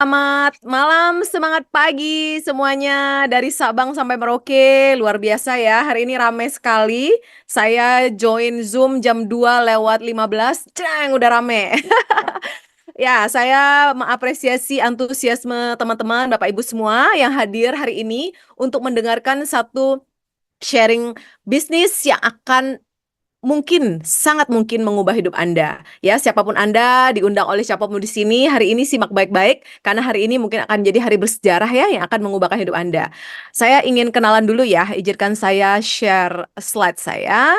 Selamat malam, semangat pagi semuanya dari Sabang sampai Merauke. Luar biasa ya, hari ini ramai sekali. Saya join Zoom jam 2:15, ceng udah rame. Ya, saya mengapresiasi antusiasme teman-teman, Bapak Ibu semua yang hadir hari ini untuk mendengarkan satu sharing bisnis yang akan mungkin, sangat mungkin mengubah hidup Anda. Ya, siapapun Anda, diundang oleh siapapun di sini, hari ini simak baik-baik, karena hari ini mungkin akan jadi hari bersejarah ya, yang akan mengubahkan hidup Anda. Saya ingin kenalan dulu ya, izinkan saya share slide saya.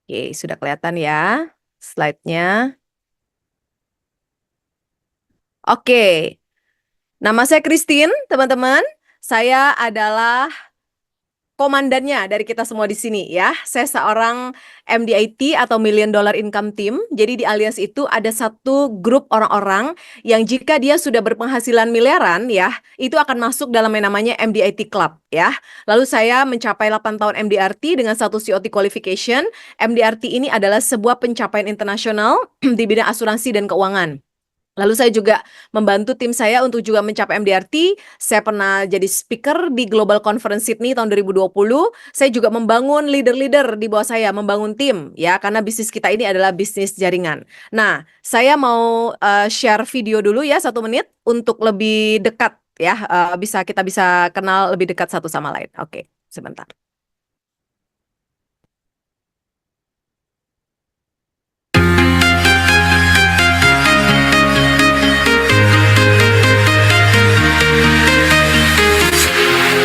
Oke, sudah kelihatan ya slide-nya. Oke, nama saya Christine, teman-teman. Saya adalah komandannya dari kita semua di sini ya. Saya seorang MDIT atau Million Dollar Income Team. Jadi di Alias itu ada satu grup orang-orang yang jika dia sudah berpenghasilan miliaran ya, itu akan masuk dalam yang namanya MDIT Club ya. Lalu saya mencapai 8 tahun MDRT dengan satu COT qualification. MDRT ini adalah sebuah pencapaian internasional di bidang asuransi dan keuangan. Lalu saya juga membantu tim saya untuk juga mencapai MDRT. Saya pernah jadi speaker di Global Conference Sydney tahun 2020. Saya juga membangun leader-leader di bawah saya, membangun tim ya, karena bisnis kita ini adalah bisnis jaringan. Nah, saya mau share video dulu ya 1 menit untuk lebih dekat ya, kita bisa kenal lebih dekat satu sama lain. Oke, sebentar.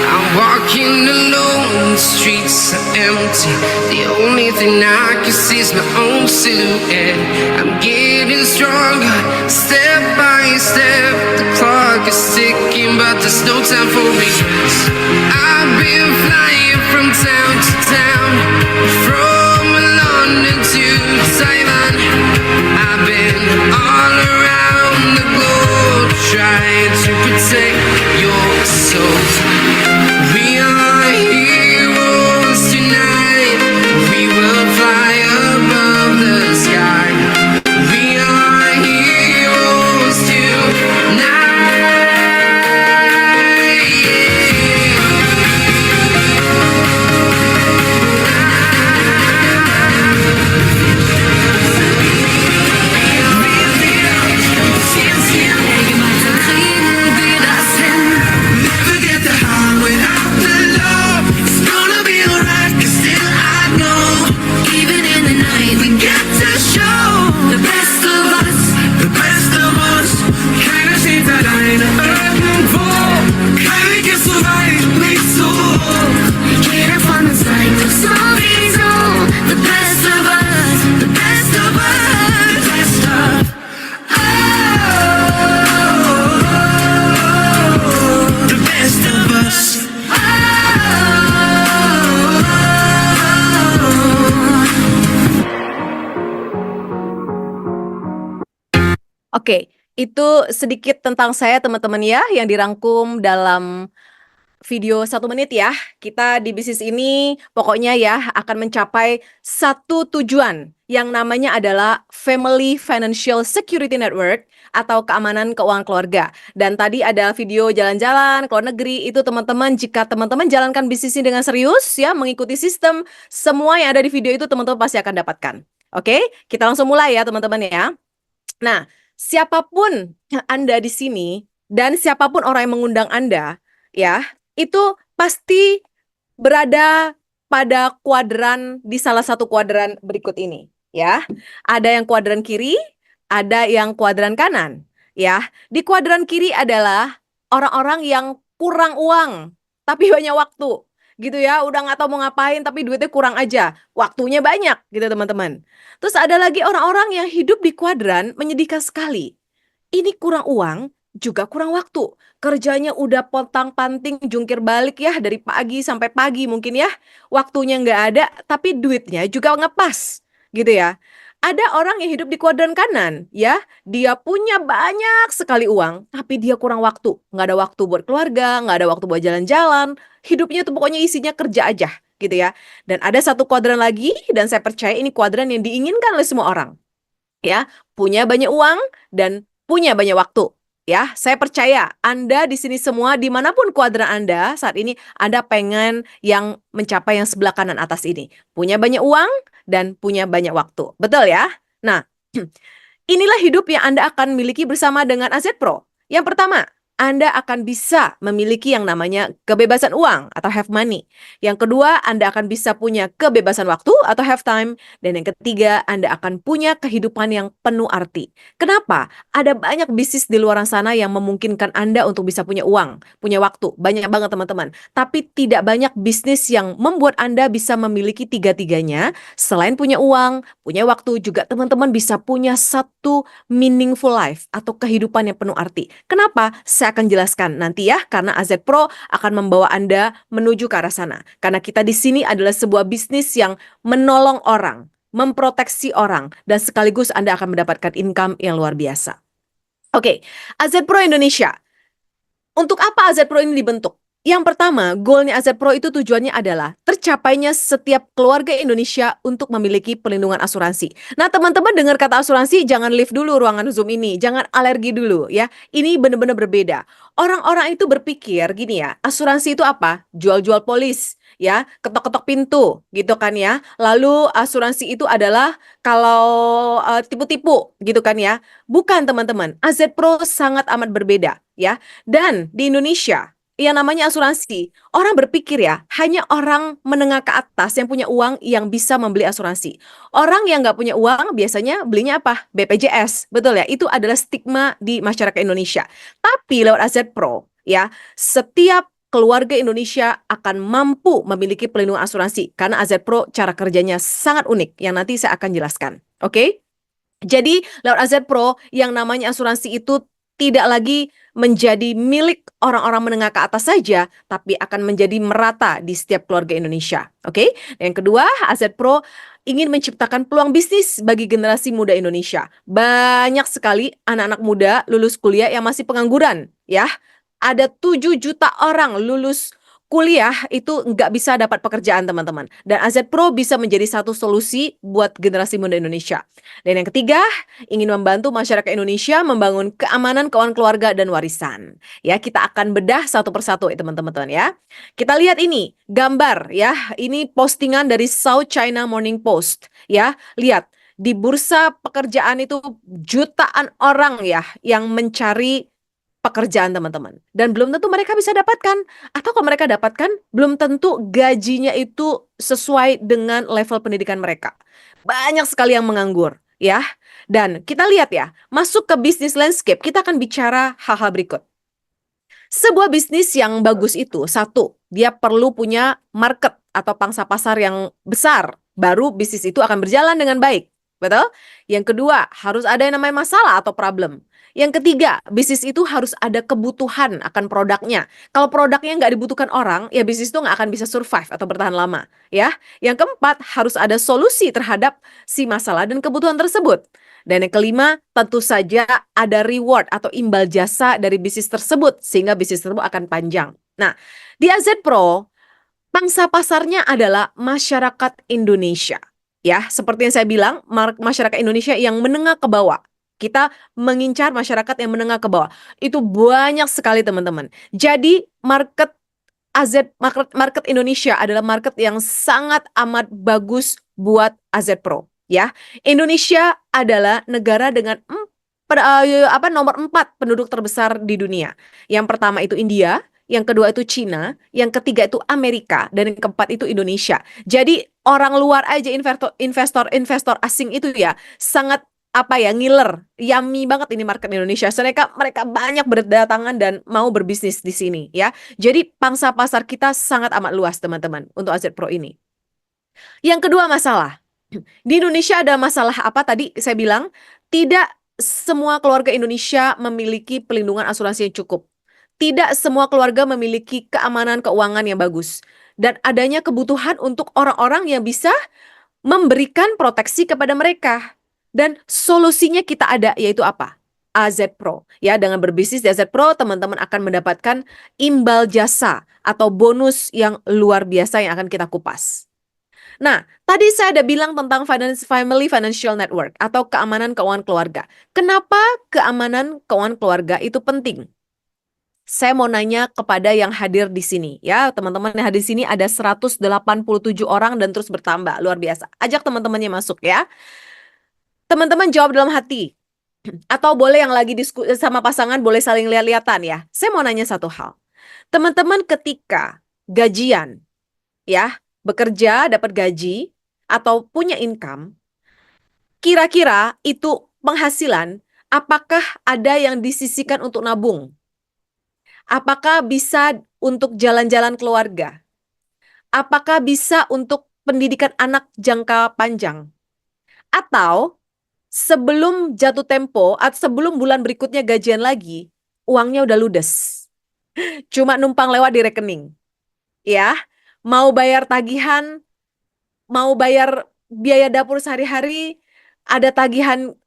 I'm walking alone, the streets are empty. The only thing I can see is my own silhouette. I'm getting stronger, step by step. The clock is ticking, but there's no time for me. I've been flying from town to town, from London to Taiwan. I've been all around the globe, trying to protect your soul. We are heroes tonight. We will fly above the sky. We are heroes tonight. Never get the high without the low. It's gonna be alright, 'cause still I know. Even in the night, we get to show the best of us, the best of us. Keiner steht alleine irgendwo. Keiner geht so weit, nicht so hoch. Jeder von uns zeigt uns sowieso the best of us, the best of us, the best of the best of us. Oke, itu sedikit tentang saya teman-teman ya, yang dirangkum dalam video 1 menit ya. Kita di bisnis ini pokoknya ya akan mencapai satu tujuan yang namanya adalah Family Financial Security Network atau keamanan keuangan keluarga. Dan tadi ada video jalan-jalan ke luar negeri, itu teman-teman, jika teman-teman jalankan bisnis ini dengan serius ya, mengikuti sistem, semua yang ada di video itu teman-teman pasti akan dapatkan. Oke, kita langsung mulai ya teman-teman ya. Nah, siapapun Anda di sini dan siapapun orang yang mengundang Anda, ya, itu pasti berada pada kuadran di salah satu kuadran berikut ini, ya. Ada yang kuadran kiri, ada yang kuadran kanan, ya. Di kuadran kiri adalah orang-orang yang kurang uang tapi banyak waktu, gitu ya. Udah nggak tahu mau ngapain tapi duitnya kurang aja, waktunya banyak, gitu teman-teman. Terus ada lagi orang-orang yang hidup di kuadran menyedihkan sekali. Ini kurang uang, juga kurang waktu. Kerjanya udah pontang-panting, jungkir balik ya, dari pagi sampai pagi mungkin ya. Waktunya nggak ada, tapi duitnya juga ngepas, gitu ya. Ada orang yang hidup di kuadran kanan, ya. Dia punya banyak sekali uang, tapi dia kurang waktu. Nggak ada waktu buat keluarga, nggak ada waktu buat jalan-jalan. Hidupnya tuh pokoknya isinya kerja aja, gitu ya. Dan ada satu kuadran lagi, dan saya percaya ini kuadran yang diinginkan oleh semua orang, ya, punya banyak uang dan punya banyak waktu. Ya, saya percaya Anda di sini semua, dimanapun kuadran Anda saat ini, Anda pengen yang mencapai yang sebelah kanan atas ini. Punya banyak uang dan punya banyak waktu. Betul ya? Nah, inilah hidup yang Anda akan miliki bersama dengan AZ Pro. Yang pertama, Anda akan bisa memiliki yang namanya kebebasan uang atau have money. Yang kedua, Anda akan bisa punya kebebasan waktu atau have time. Dan yang ketiga, Anda akan punya kehidupan yang penuh arti. Kenapa? Ada banyak bisnis di luar sana yang memungkinkan Anda untuk bisa punya uang, punya waktu. Banyak banget teman-teman. Tapi tidak banyak bisnis yang membuat Anda bisa memiliki tiga-tiganya. Selain punya uang, punya waktu, juga teman-teman bisa punya satu meaningful life atau kehidupan yang penuh arti. Kenapa? Saya akan jelaskan nanti ya, karena AZ Pro akan membawa Anda menuju ke arah sana. Karena kita di sini adalah sebuah bisnis yang menolong orang, memproteksi orang, dan sekaligus Anda akan mendapatkan income yang luar biasa. Oke, AZ Pro Indonesia. Untuk apa AZ Pro ini dibentuk? Yang pertama, goalnya AZ Pro itu tujuannya adalah tercapainya setiap keluarga Indonesia untuk memiliki pelindungan asuransi. Nah, teman-teman dengar kata asuransi, jangan leave dulu ruangan Zoom ini. Jangan alergi dulu ya. Ini benar-benar berbeda. Orang-orang itu berpikir gini ya, asuransi itu apa? Jual-jual polis ya, ketok-ketok pintu gitu kan ya. Lalu asuransi itu adalah kalau tipu-tipu gitu kan ya. Bukan teman-teman, AZ Pro sangat amat berbeda ya. Dan di Indonesia, yang namanya asuransi, orang berpikir ya, hanya orang menengah ke atas yang punya uang yang bisa membeli asuransi. Orang yang nggak punya uang biasanya belinya apa? BPJS, betul ya? Itu adalah stigma di masyarakat Indonesia. Tapi lewat AZ Pro, ya, setiap keluarga Indonesia akan mampu memiliki perlindungan asuransi karena AZ Pro cara kerjanya sangat unik yang nanti saya akan jelaskan. Oke? Jadi lewat AZ Pro yang namanya asuransi itu tidak lagi menjadi milik orang-orang menengah ke atas saja, tapi akan menjadi merata di setiap keluarga Indonesia. Oke? Yang kedua, AZ Pro ingin menciptakan peluang bisnis bagi generasi muda Indonesia. Banyak sekali anak-anak muda lulus kuliah yang masih pengangguran, ya. Ada 7 juta orang lulus kuliah itu nggak bisa dapat pekerjaan, teman-teman. Dan AZ Pro bisa menjadi satu solusi buat generasi muda Indonesia. Dan yang ketiga, ingin membantu masyarakat Indonesia membangun keamanan keuangan keluarga dan warisan. Ya, kita akan bedah satu persatu ya teman-teman ya. Kita lihat ini, gambar ya. Ini postingan dari South China Morning Post ya. Lihat, di bursa pekerjaan itu jutaan orang ya yang mencari pekerjaan, teman-teman. Dan belum tentu mereka bisa dapatkan. Atau kalau mereka dapatkan, belum tentu gajinya itu sesuai dengan level pendidikan mereka. Banyak sekali yang menganggur, ya. Dan kita lihat ya, masuk ke bisnis landscape, kita akan bicara hal-hal berikut. Sebuah bisnis yang bagus itu, satu, dia perlu punya market atau pangsa pasar yang besar. Baru bisnis itu akan berjalan dengan baik. Betul? Yang kedua, harus ada yang namanya masalah atau problem. Yang ketiga, bisnis itu harus ada kebutuhan akan produknya. Kalau produknya nggak dibutuhkan orang, ya bisnis itu nggak akan bisa survive atau bertahan lama. Ya. Yang keempat, harus ada solusi terhadap si masalah dan kebutuhan tersebut. Dan yang kelima, tentu saja ada reward atau imbal jasa dari bisnis tersebut, sehingga bisnis tersebut akan panjang. Nah, di AZ Pro, pangsa pasarnya adalah masyarakat Indonesia. Ya, seperti yang saya bilang, masyarakat Indonesia yang menengah ke bawah. Kita mengincar masyarakat yang menengah ke bawah. Itu banyak sekali, teman-teman. Jadi, market market Indonesia adalah market yang sangat amat bagus buat AZ Pro. Ya, Indonesia adalah negara dengan nomor 4 penduduk terbesar di dunia. Yang pertama itu India, yang kedua itu Cina, yang ketiga itu Amerika, dan yang keempat itu Indonesia. Jadi orang luar aja, investor asing itu ya sangat ngiler, yummy banget ini market Indonesia. So, mereka banyak berdatangan dan mau berbisnis di sini ya. Jadi pangsa pasar kita sangat amat luas, teman-teman, untuk AZ Pro ini. Yang kedua, masalah. Di Indonesia ada masalah apa tadi saya bilang? Tidak semua keluarga Indonesia memiliki pelindungan asuransi yang cukup. Tidak semua keluarga memiliki keamanan keuangan yang bagus. Dan adanya kebutuhan untuk orang-orang yang bisa memberikan proteksi kepada mereka. Dan solusinya kita ada, yaitu apa? AZ Pro. Ya, dengan berbisnis di AZ Pro, teman-teman akan mendapatkan imbal jasa atau bonus yang luar biasa yang akan kita kupas. Nah, tadi saya ada bilang tentang family financial network atau keamanan keuangan keluarga. Kenapa keamanan keuangan keluarga itu penting? Saya mau nanya kepada yang hadir di sini. Ya, teman-teman yang hadir di sini ada 187 orang dan terus bertambah. Luar biasa. Ajak teman-temannya masuk ya. Teman-teman jawab dalam hati. Atau boleh yang lagi diskusi sama pasangan boleh saling lihat-lihatan ya. Saya mau nanya satu hal. Teman-teman ketika gajian ya, bekerja dapat gaji atau punya income, kira-kira itu penghasilan apakah ada yang disisihkan untuk nabung? Apakah bisa untuk jalan-jalan keluarga? Apakah bisa untuk pendidikan anak jangka panjang? Atau sebelum jatuh tempo atau sebelum bulan berikutnya gajian lagi, uangnya udah ludes. Cuma numpang lewat di rekening. Ya, mau bayar tagihan, mau bayar biaya dapur sehari-hari, ada tagihan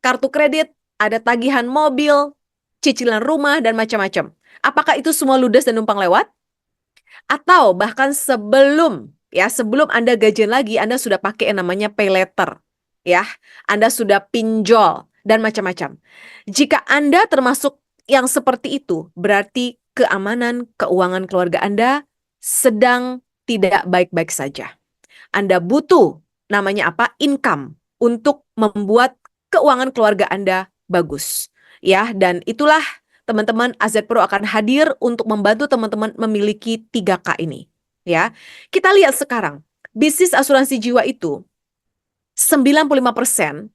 kartu kredit, ada tagihan mobil, cicilan rumah, dan macam-macam. Apakah itu semua ludes dan numpang lewat? Atau bahkan sebelum Anda gajian lagi, Anda sudah pakai yang namanya pay letter. Ya, Anda sudah pinjol, dan macam-macam. Jika Anda termasuk yang seperti itu, berarti keamanan keuangan keluarga Anda sedang tidak baik-baik saja. Anda butuh namanya apa? Income untuk membuat keuangan keluarga Anda bagus. Ya, dan itulah teman-teman AZ Pro akan hadir untuk membantu teman-teman memiliki 3K ini. Ya. Kita lihat sekarang, bisnis asuransi jiwa itu 95%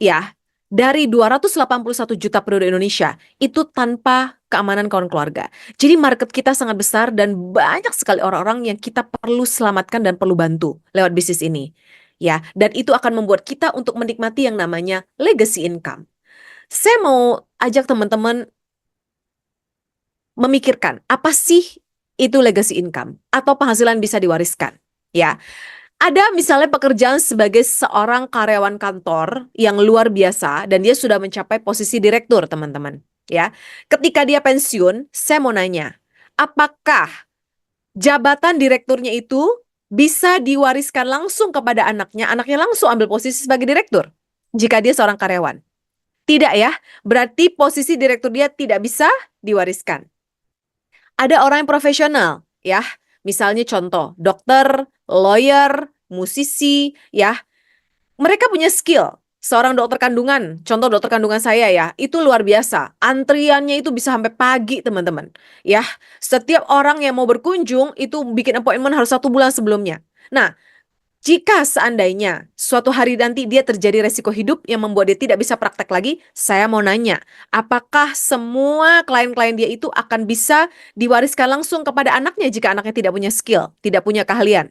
ya dari 281 juta penduduk Indonesia itu tanpa keamanan kawan keluarga. Jadi market kita sangat besar dan banyak sekali orang-orang yang kita perlu selamatkan dan perlu bantu lewat bisnis ini. Ya, dan itu akan membuat kita untuk menikmati yang namanya legacy income. Saya mau ajak teman-teman memikirkan apa sih itu legacy income atau penghasilan bisa diwariskan. Ya, ada misalnya pekerjaan sebagai seorang karyawan kantor yang luar biasa dan dia sudah mencapai posisi direktur, teman-teman. Ya, ketika dia pensiun, saya mau nanya, apakah jabatan direkturnya itu bisa diwariskan langsung kepada anaknya? Anaknya langsung ambil posisi sebagai direktur jika dia seorang karyawan. Tidak ya, berarti posisi direktur dia tidak bisa diwariskan. Ada orang yang profesional, ya. Misalnya contoh, dokter, lawyer, musisi, ya. Mereka punya skill. Seorang dokter kandungan, contoh dokter kandungan saya ya, itu luar biasa. Antriannya itu bisa sampai pagi, teman-teman. Ya, setiap orang yang mau berkunjung itu bikin appointment harus 1 bulan sebelumnya. Nah, jika seandainya suatu hari nanti dia terjadi resiko hidup yang membuat dia tidak bisa praktek lagi, saya mau nanya, apakah semua klien-klien dia itu akan bisa diwariskan langsung kepada anaknya jika anaknya tidak punya skill, tidak punya keahlian?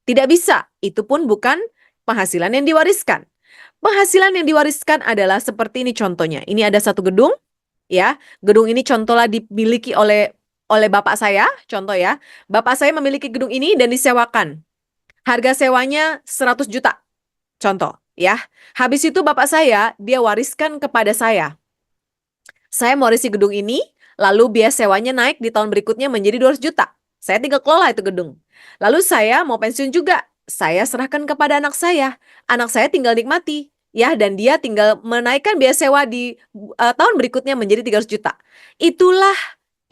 Tidak bisa, itu pun bukan penghasilan yang diwariskan. Penghasilan yang diwariskan adalah seperti ini contohnya. Ini ada satu gedung, ya. Gedung ini contohnya dimiliki oleh bapak saya, contoh ya. Bapak saya memiliki gedung ini dan disewakan. Harga sewanya 100 juta. Contoh, ya. Habis itu bapak saya, dia wariskan kepada saya. Saya mewarisi gedung ini, lalu biaya sewanya naik di tahun berikutnya menjadi 200 juta. Saya tinggal kelola itu gedung. Lalu saya mau pensiun juga. Saya serahkan kepada anak saya. Anak saya tinggal nikmati. Ya, dan dia tinggal menaikkan biaya sewa di tahun berikutnya menjadi 300 juta. Itulah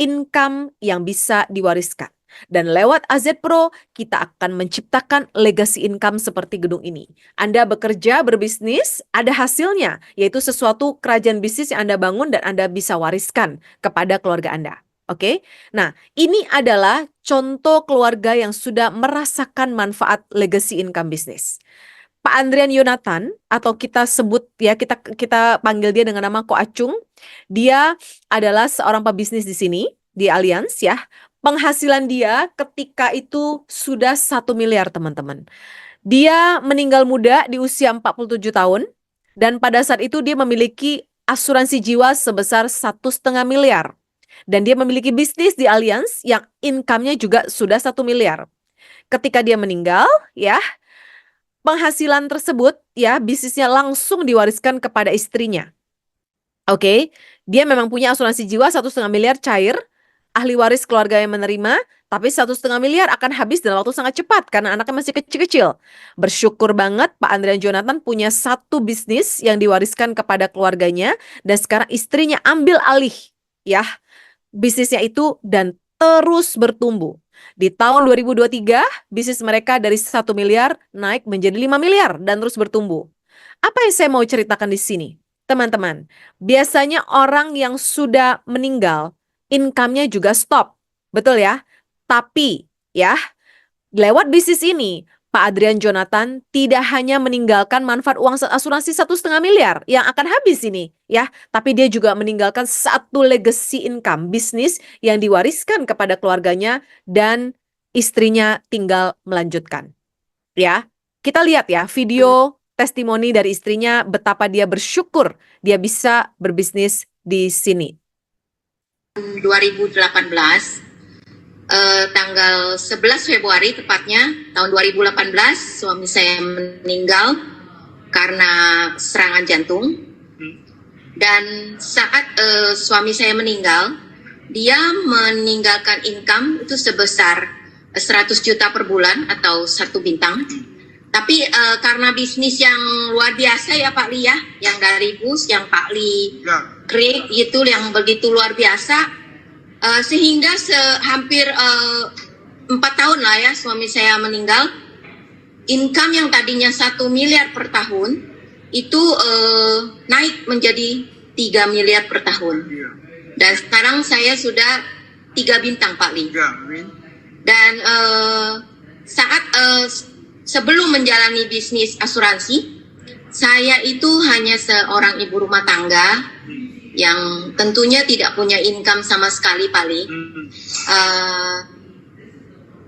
income yang bisa diwariskan. Dan lewat AZ Pro, kita akan menciptakan legacy income seperti gedung ini. Anda bekerja, berbisnis, ada hasilnya, yaitu sesuatu kerajaan bisnis yang Anda bangun dan Anda bisa wariskan kepada keluarga Anda. Oke? Nah, ini adalah contoh keluarga yang sudah merasakan manfaat legacy income bisnis. Pak Andrian Yonatan, atau kita sebut ya, kita panggil dia dengan nama Ko Acung. Dia adalah seorang pebisnis di sini, di Allianz ya. Penghasilan dia ketika itu sudah 1 miliar, teman-teman. Dia meninggal muda di usia 47 tahun. Dan pada saat itu dia memiliki asuransi jiwa sebesar 1,5 miliar. Dan dia memiliki bisnis di Allianz yang income-nya juga sudah 1 miliar. Ketika dia meninggal, ya, penghasilan tersebut, ya, bisnisnya langsung diwariskan kepada istrinya. Oke, dia memang punya asuransi jiwa 1,5 miliar cair, ahli waris keluarga yang menerima, tapi 1,5 miliar akan habis dalam waktu sangat cepat karena anaknya masih kecil-kecil. Bersyukur banget Pak Andrian Jonathan punya satu bisnis yang diwariskan kepada keluarganya dan sekarang istrinya ambil alih ya bisnisnya itu dan terus bertumbuh. Di tahun 2023, bisnis mereka dari 1 miliar naik menjadi 5 miliar dan terus bertumbuh. Apa yang saya mau ceritakan di sini? Teman-teman, biasanya orang yang sudah meninggal, income-nya juga stop. Betul ya? Tapi ya, lewat bisnis ini, Pak Adrian Jonathan tidak hanya meninggalkan manfaat uang asuransi 1,5 miliar yang akan habis ini, ya, tapi dia juga meninggalkan satu legacy income bisnis yang diwariskan kepada keluarganya dan istrinya tinggal melanjutkan. Ya, kita lihat ya video testimoni dari istrinya betapa dia bersyukur dia bisa berbisnis di sini. 2018 tanggal 11 Februari tepatnya tahun 2018 suami saya meninggal karena serangan jantung. Dan saat suami saya meninggal, dia meninggalkan income itu sebesar 100 juta per bulan atau 1 bintang. Tapi karena bisnis yang luar biasa ya Pak Li ya, yang dari bus, yang Pak Li create itu yang begitu luar biasa. Sehingga hampir 4 tahun lah ya suami saya meninggal, income yang tadinya 1 miliar per tahun itu naik menjadi 3 miliar per tahun. Dan sekarang saya sudah 3 bintang Pak Li. Dan saat sebelum menjalani bisnis asuransi, saya itu hanya seorang ibu rumah tangga yang tentunya tidak punya income sama sekali Pak Li.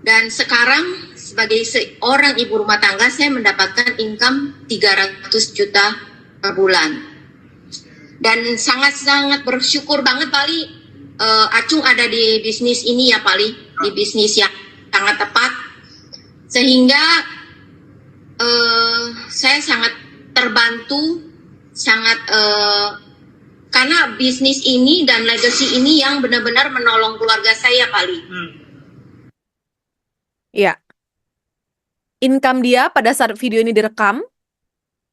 Dan sekarang sebagai seorang ibu rumah tangga saya mendapatkan income 300 juta per bulan. Dan sangat-sangat bersyukur banget Pak Li, Acung ada di bisnis ini ya Pak Li, di bisnis yang sangat tepat. Sehingga saya sangat terbantu, sangat karena bisnis ini dan legacy ini yang benar-benar menolong keluarga saya kali. Ya. Income dia pada saat video ini direkam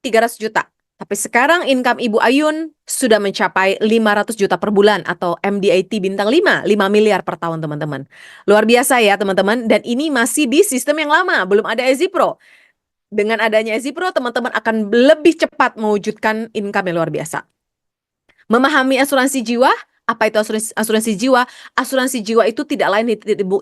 300 juta. Tapi sekarang income Ibu Ayun sudah mencapai 500 juta per bulan atau MDIT bintang 5 miliar per tahun teman-teman. Luar biasa ya teman-teman, dan ini masih di sistem yang lama, belum ada EasyPro. Dengan adanya EasyPro teman-teman akan lebih cepat mewujudkan income yang luar biasa. Memahami asuransi jiwa, apa itu asuransi jiwa? Asuransi jiwa itu tidak lain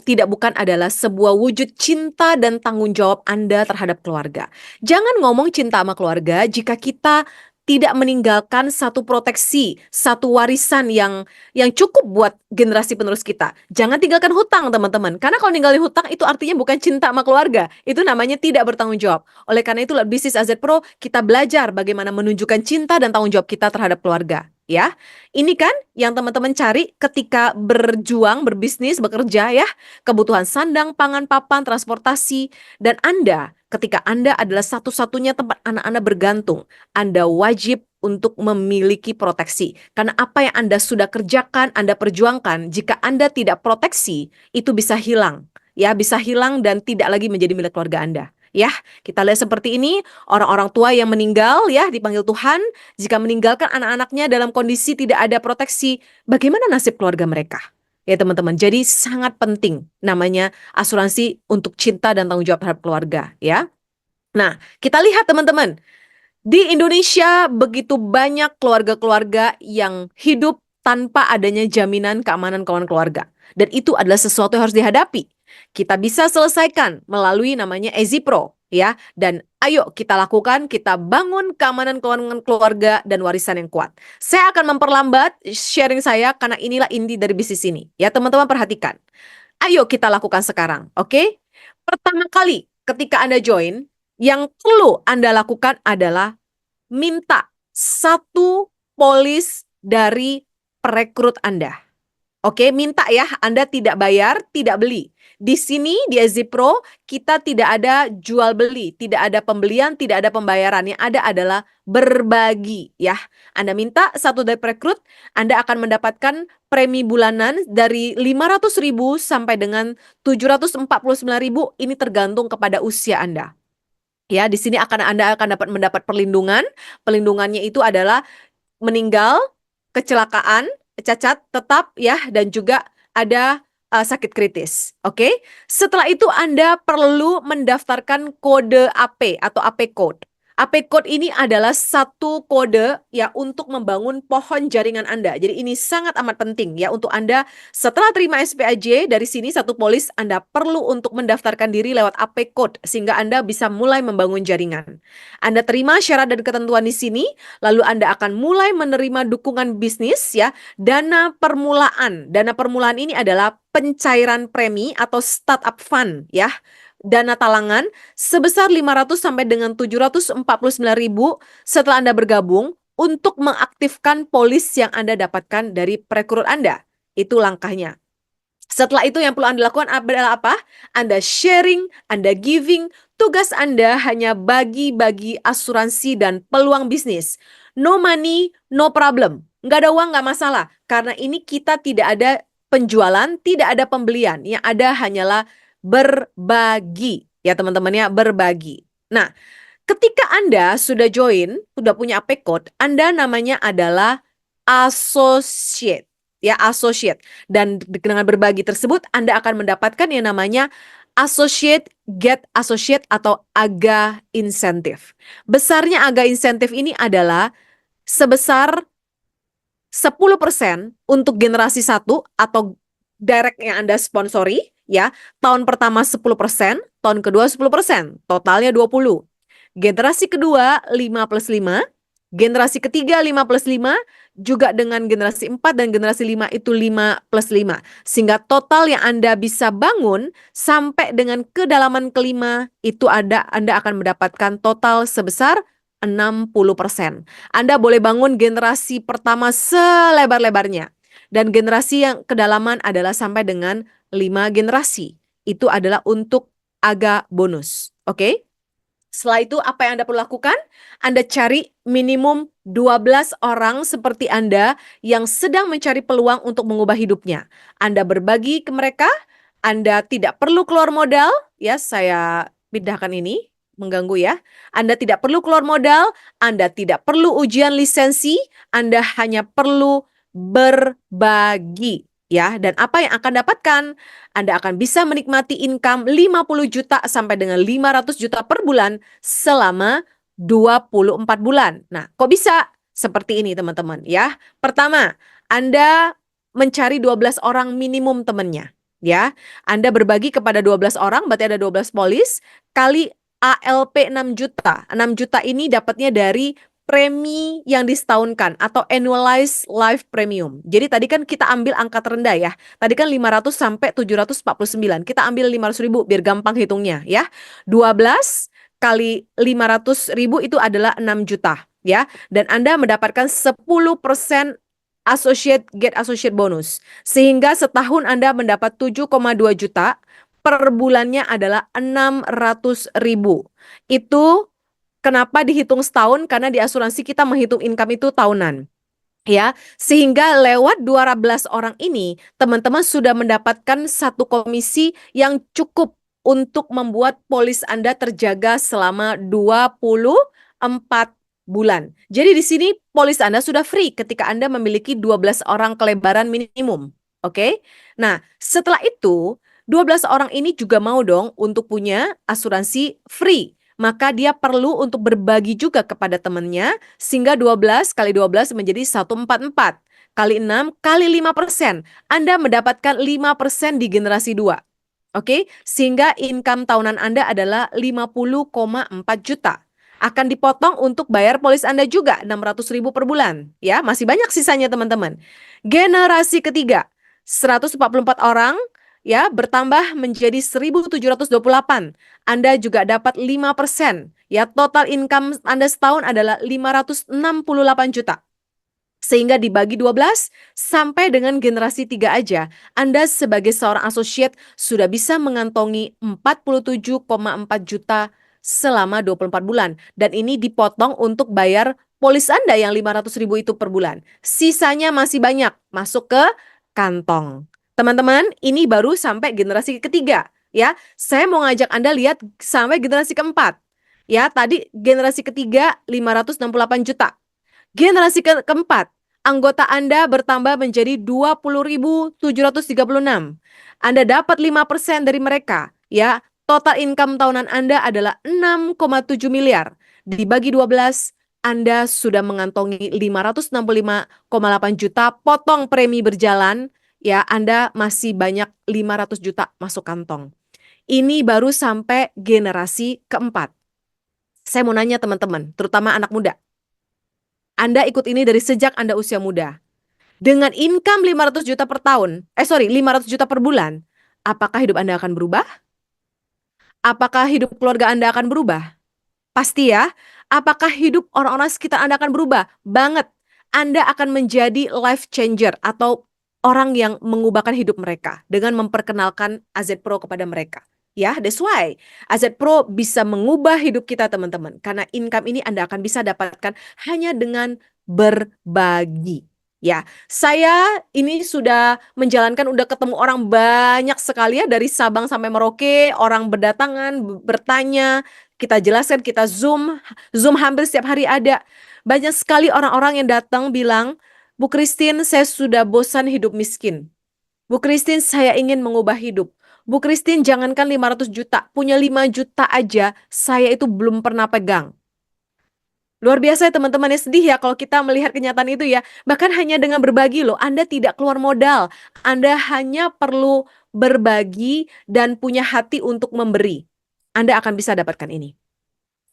tidak bukan adalah sebuah wujud cinta dan tanggung jawab Anda terhadap keluarga. Jangan ngomong cinta sama keluarga jika kita tidak meninggalkan satu proteksi, satu warisan yang cukup buat generasi penerus kita. Jangan tinggalkan hutang, teman-teman. Karena kalau ninggalin hutang itu artinya bukan cinta sama keluarga. Itu namanya tidak bertanggung jawab. Oleh karena itu, bisnis AZ Pro kita belajar bagaimana menunjukkan cinta dan tanggung jawab kita terhadap keluarga. Ya, ini kan yang teman-teman cari ketika berjuang, berbisnis, bekerja ya. Kebutuhan sandang, pangan, papan, transportasi. Dan Anda, ketika Anda adalah satu-satunya tempat anak-Anda bergantung, Anda wajib untuk memiliki proteksi. Karena apa yang Anda sudah kerjakan, Anda perjuangkan, jika Anda tidak proteksi, itu bisa hilang. Ya, bisa hilang dan tidak lagi menjadi milik keluarga Anda. Ya, kita lihat seperti ini, orang-orang tua yang meninggal ya dipanggil Tuhan, jika meninggalkan anak-anaknya dalam kondisi tidak ada proteksi, bagaimana nasib keluarga mereka? Ya teman-teman, jadi sangat penting namanya asuransi untuk cinta dan tanggung jawab terhadap keluarga ya. Nah, kita lihat teman-teman, di Indonesia begitu banyak keluarga-keluarga yang hidup tanpa adanya jaminan keamanan keuangan keluarga. Dan itu adalah sesuatu yang harus dihadapi. Kita bisa selesaikan melalui namanya EasyPro ya. Dan ayo kita lakukan, kita bangun keamanan keuangan keluarga dan warisan yang kuat. Saya akan memperlambat sharing saya karena inilah inti dari bisnis ini. Ya teman-teman perhatikan. Ayo kita lakukan sekarang, oke? Pertama kali ketika Anda join, yang perlu Anda lakukan adalah minta satu polis dari perekrut Anda. Oke, minta ya, Anda tidak bayar, tidak beli. Di sini di SZ Pro kita tidak ada jual beli, tidak ada pembelian, tidak ada pembayaran. Yang ada adalah berbagi ya. Anda minta satu dari rekrut, Anda akan mendapatkan premi bulanan dari 500.000 sampai dengan 749.000. Ini tergantung kepada usia Anda. Ya, di sini Anda akan mendapat perlindungan. Perlindungannya itu adalah meninggal, kecelakaan, cacat tetap ya, dan juga ada sakit kritis. Oke. Setelah itu Anda perlu mendaftarkan kode AP atau AP code. AP code ini adalah satu kode ya untuk membangun pohon jaringan Anda. Jadi ini sangat amat penting ya untuk Anda setelah terima SPAJ dari sini satu polis Anda perlu untuk mendaftarkan diri lewat AP code sehingga Anda bisa mulai membangun jaringan. Anda terima syarat dan ketentuan di sini, lalu Anda akan mulai menerima dukungan bisnis ya. Dana permulaan. Dana permulaan ini adalah pencairan premi atau startup fund ya. Dana talangan sebesar 500 sampai dengan 749.000 setelah Anda bergabung untuk mengaktifkan polis yang Anda dapatkan dari perekrut Anda. Itu langkahnya. Setelah itu yang perlu Anda lakukan adalah apa? Anda sharing, Anda giving. Tugas Anda hanya bagi-bagi asuransi dan peluang bisnis. No money, no problem. Nggak ada uang, nggak masalah. Karena ini kita tidak ada penjualan, tidak ada pembelian. Yang ada hanyalah berbagi. Ya teman-teman ya, berbagi. Nah, ketika Anda sudah join, sudah punya AP code, Anda namanya adalah associate. Ya, associate. Dan dengan berbagi tersebut, Anda akan mendapatkan yang namanya associate, get associate atau AGA insentif. Besarnya AGA insentif ini adalah sebesar 10% untuk generasi 1 atau direct yang Anda sponsori. Ya, tahun pertama 10%, tahun kedua 10%, totalnya 20. Generasi kedua 5+5, generasi ketiga 5+5, juga dengan generasi 4 dan generasi 5 itu 5+5. Sehingga total yang Anda bisa bangun sampai dengan kedalaman kelima itu Anda akan mendapatkan total sebesar 60%. Anda boleh bangun generasi pertama selebar-lebarnya. Dan generasi yang kedalaman adalah sampai dengan 5 generasi. Itu adalah untuk AGA bonus. Oke? Setelah itu apa yang Anda perlu lakukan? Anda cari minimum 12 orang seperti Anda yang sedang mencari peluang untuk mengubah hidupnya. Anda berbagi ke mereka, Anda tidak perlu keluar modal. Ya, saya pindahkan ini, mengganggu ya. Anda tidak perlu keluar modal, Anda tidak perlu ujian lisensi, Anda hanya perlu berbagi ya. Dan apa yang akan dapatkan? Anda akan bisa menikmati income 50 juta sampai dengan 500 juta per bulan selama 24 bulan. Nah, kok bisa seperti ini teman-teman ya? Pertama, Anda mencari 12 orang minimum temannya ya. Anda berbagi kepada 12 orang, berarti ada 12 polis kali ALP 6 juta. 6 juta ini dapatnya dari premi yang disetahunkan atau annualized life premium. Jadi tadi kan kita ambil angka terendah ya. Tadi kan 500 sampai 749. Kita ambil 500.000 biar gampang hitungnya ya. 12 kali 500.000 itu adalah 6 juta ya. Dan Anda mendapatkan 10% get associate bonus. Sehingga setahun Anda mendapat 7,2 juta, per bulannya adalah 600.000. Itu kenapa dihitung setahun? Karena di asuransi kita menghitung income itu tahunan. Ya, sehingga lewat 12 orang ini, teman-teman sudah mendapatkan satu komisi yang cukup untuk membuat polis Anda terjaga selama 24 bulan. Jadi di sini polis Anda sudah free ketika Anda memiliki 12 orang kelebaran minimum. Oke? Nah, setelah itu, 12 orang ini juga mau dong untuk punya asuransi free. Maka dia perlu untuk berbagi juga kepada temannya, sehingga 12 kali 12 menjadi 144. Kali 6 kali 5%. Anda mendapatkan 5% di generasi 2. Oke, sehingga income tahunan Anda adalah 50,4 juta. Akan dipotong untuk bayar polis Anda juga 600.000 per bulan. Ya, masih banyak sisanya teman-teman. Generasi ketiga, 144 orang ya bertambah menjadi 1.728. Anda juga dapat 5%. Ya, total income Anda setahun adalah 568 juta. Sehingga dibagi 12 sampai dengan generasi 3 aja, Anda sebagai seorang associate sudah bisa mengantongi 47,4 juta selama 24 bulan. Dan ini dipotong untuk bayar polis Anda yang 500.000 itu per bulan. Sisanya masih banyak masuk ke kantong. Teman-teman, ini baru sampai generasi ketiga. Ya, saya mau ngajak Anda lihat sampai generasi keempat. Ya, tadi generasi ketiga 568 juta. Generasi keempat, anggota Anda bertambah menjadi 20.736. Anda dapat 5% dari mereka, ya. Total income tahunan Anda adalah 6,7 miliar. Dibagi 12, Anda sudah mengantongi 565,8 juta, potong premi berjalan, ya. Anda masih banyak 500 juta masuk kantong. Ini baru sampai generasi keempat. Saya mau nanya teman-teman, terutama anak muda. Anda ikut ini dari sejak Anda usia muda. Dengan income 500 juta per tahun, 500 juta per bulan, apakah hidup Anda akan berubah? Apakah hidup keluarga Anda akan berubah? Pasti ya. Apakah hidup orang-orang sekitar Anda akan berubah? Banget. Anda akan menjadi life changer atau orang yang mengubahkan hidup mereka dengan memperkenalkan AZ Pro kepada mereka. Ya, that's why AZ Pro bisa mengubah hidup kita teman-teman. Karena income ini Anda akan bisa dapatkan hanya dengan berbagi. Ya, saya ini sudah menjalankan, udah ketemu orang banyak sekali ya dari Sabang sampai Merauke, orang berdatangan, bertanya, kita jelaskan, kita Zoom hampir setiap hari ada. Banyak sekali orang-orang yang datang bilang, Bu Christine, saya sudah bosan hidup miskin. Bu Christine, saya ingin mengubah hidup. Bu Christine, jangankan 500 juta, punya 5 juta aja, saya itu belum pernah pegang. Luar biasa ya teman-teman, ya sedih ya kalau kita melihat kenyataan itu ya. Bahkan hanya dengan berbagi loh, Anda tidak keluar modal. Anda hanya perlu berbagi dan punya hati untuk memberi. Anda akan bisa dapatkan ini.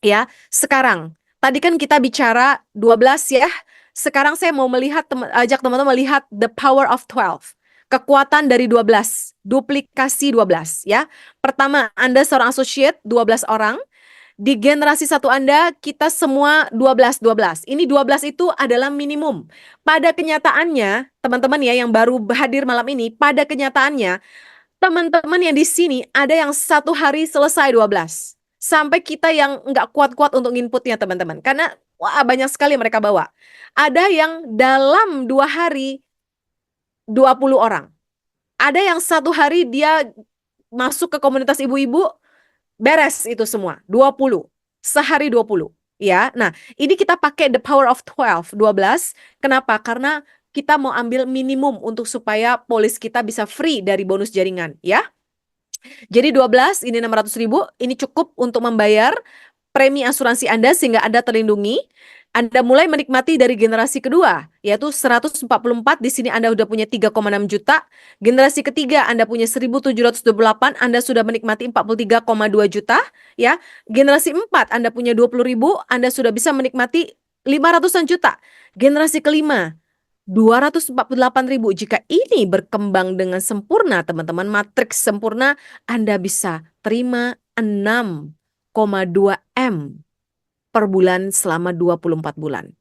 Ya, sekarang tadi kan kita bicara 12 ya. Sekarang saya mau ajak teman-teman melihat the power of 12. Kekuatan dari 12, duplikasi 12 ya. Pertama, Anda seorang associate, 12 orang. Di generasi satu Anda, kita semua 12. Ini 12 itu adalah minimum. Pada kenyataannya, teman-teman ya yang baru hadir malam ini, pada kenyataannya, teman-teman yang di sini ada yang satu hari selesai 12. Sampai kita yang nggak kuat-kuat untuk inputnya teman-teman. Karena wah banyak sekali mereka bawa. Ada yang dalam 2 hari 20 orang. Ada yang satu hari dia masuk ke komunitas ibu-ibu, beres itu semua, 20. Sehari 20. Ya, nah ini kita pakai the power of 12. Kenapa? Karena kita mau ambil minimum untuk supaya polis kita bisa free dari bonus jaringan. Ya, jadi 12, ini 600.000, ini cukup untuk membayar premi asuransi Anda sehingga Anda terlindungi. Anda mulai menikmati dari generasi kedua, yaitu 144, di sini Anda sudah punya 3,6 juta. Generasi ketiga Anda punya 1.728, Anda sudah menikmati 43,2 juta. Ya. Generasi 4 Anda punya 20.000, Anda sudah bisa menikmati 500-an juta. Generasi kelima 248.000. Jika ini berkembang dengan sempurna, teman-teman, matriks sempurna, Anda bisa terima 6,2 M per bulan selama 24 bulan.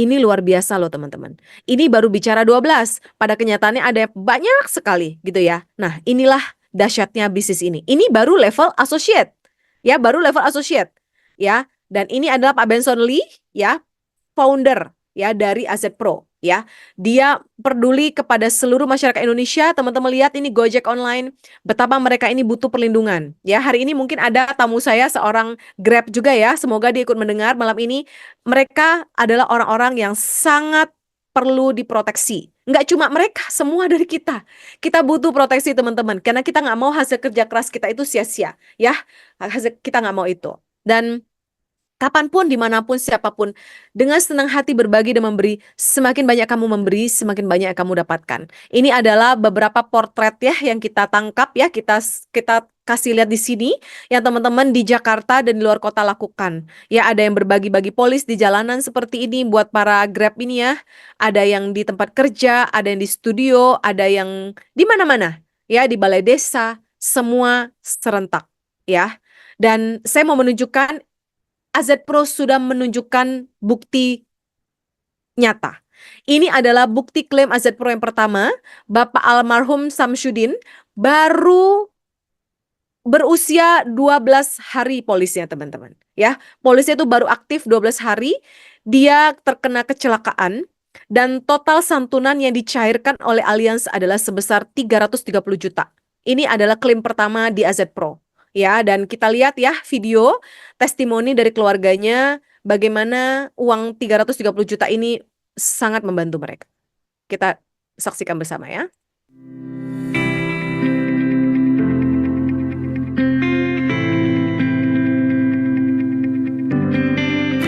Ini luar biasa loh teman-teman. Ini baru bicara 12. Pada kenyataannya ada banyak sekali gitu ya. Nah, inilah dahsyatnya bisnis ini. Ini baru level associate. Ya, baru level associate. Ya, dan ini adalah Pak Benson Lee, ya, founder ya dari AZ Pro ya. Dia peduli kepada seluruh masyarakat Indonesia. Teman-teman lihat ini Gojek online, betapa mereka ini butuh perlindungan. Ya, hari ini mungkin ada tamu saya seorang Grab juga ya. Semoga dia ikut mendengar malam ini. Mereka adalah orang-orang yang sangat perlu diproteksi. Nggak cuma mereka, semua dari kita. Kita butuh proteksi teman-teman. Karena kita nggak mau hasil kerja keras kita itu sia-sia. Ya, kita nggak mau itu. Dan kapanpun, dimanapun, siapapun, dengan senang hati berbagi dan memberi, semakin banyak kamu memberi, semakin banyak yang kamu dapatkan. Ini adalah beberapa potret ya yang kita tangkap ya, kita kasih lihat di sini, yang teman-teman di Jakarta dan di luar kota lakukan. Ya, ada yang berbagi-bagi polis di jalanan seperti ini buat para Grab ini ya. Ada yang di tempat kerja, ada yang di studio, ada yang di mana-mana. Ya, di balai desa, semua serentak. Ya, dan saya mau menunjukkan AZ Pro sudah menunjukkan bukti nyata. Ini adalah bukti klaim AZ Pro yang pertama. Bapak almarhum Samsudin baru berusia 12 hari polisnya, teman-teman. Ya, polisnya itu baru aktif 12 hari. Dia terkena kecelakaan dan total santunan yang dicairkan oleh Allianz adalah sebesar 330 juta. Ini adalah klaim pertama di AZ Pro. Ya, dan kita lihat ya video testimoni dari keluarganya bagaimana uang 330 juta ini sangat membantu mereka. Kita saksikan bersama ya.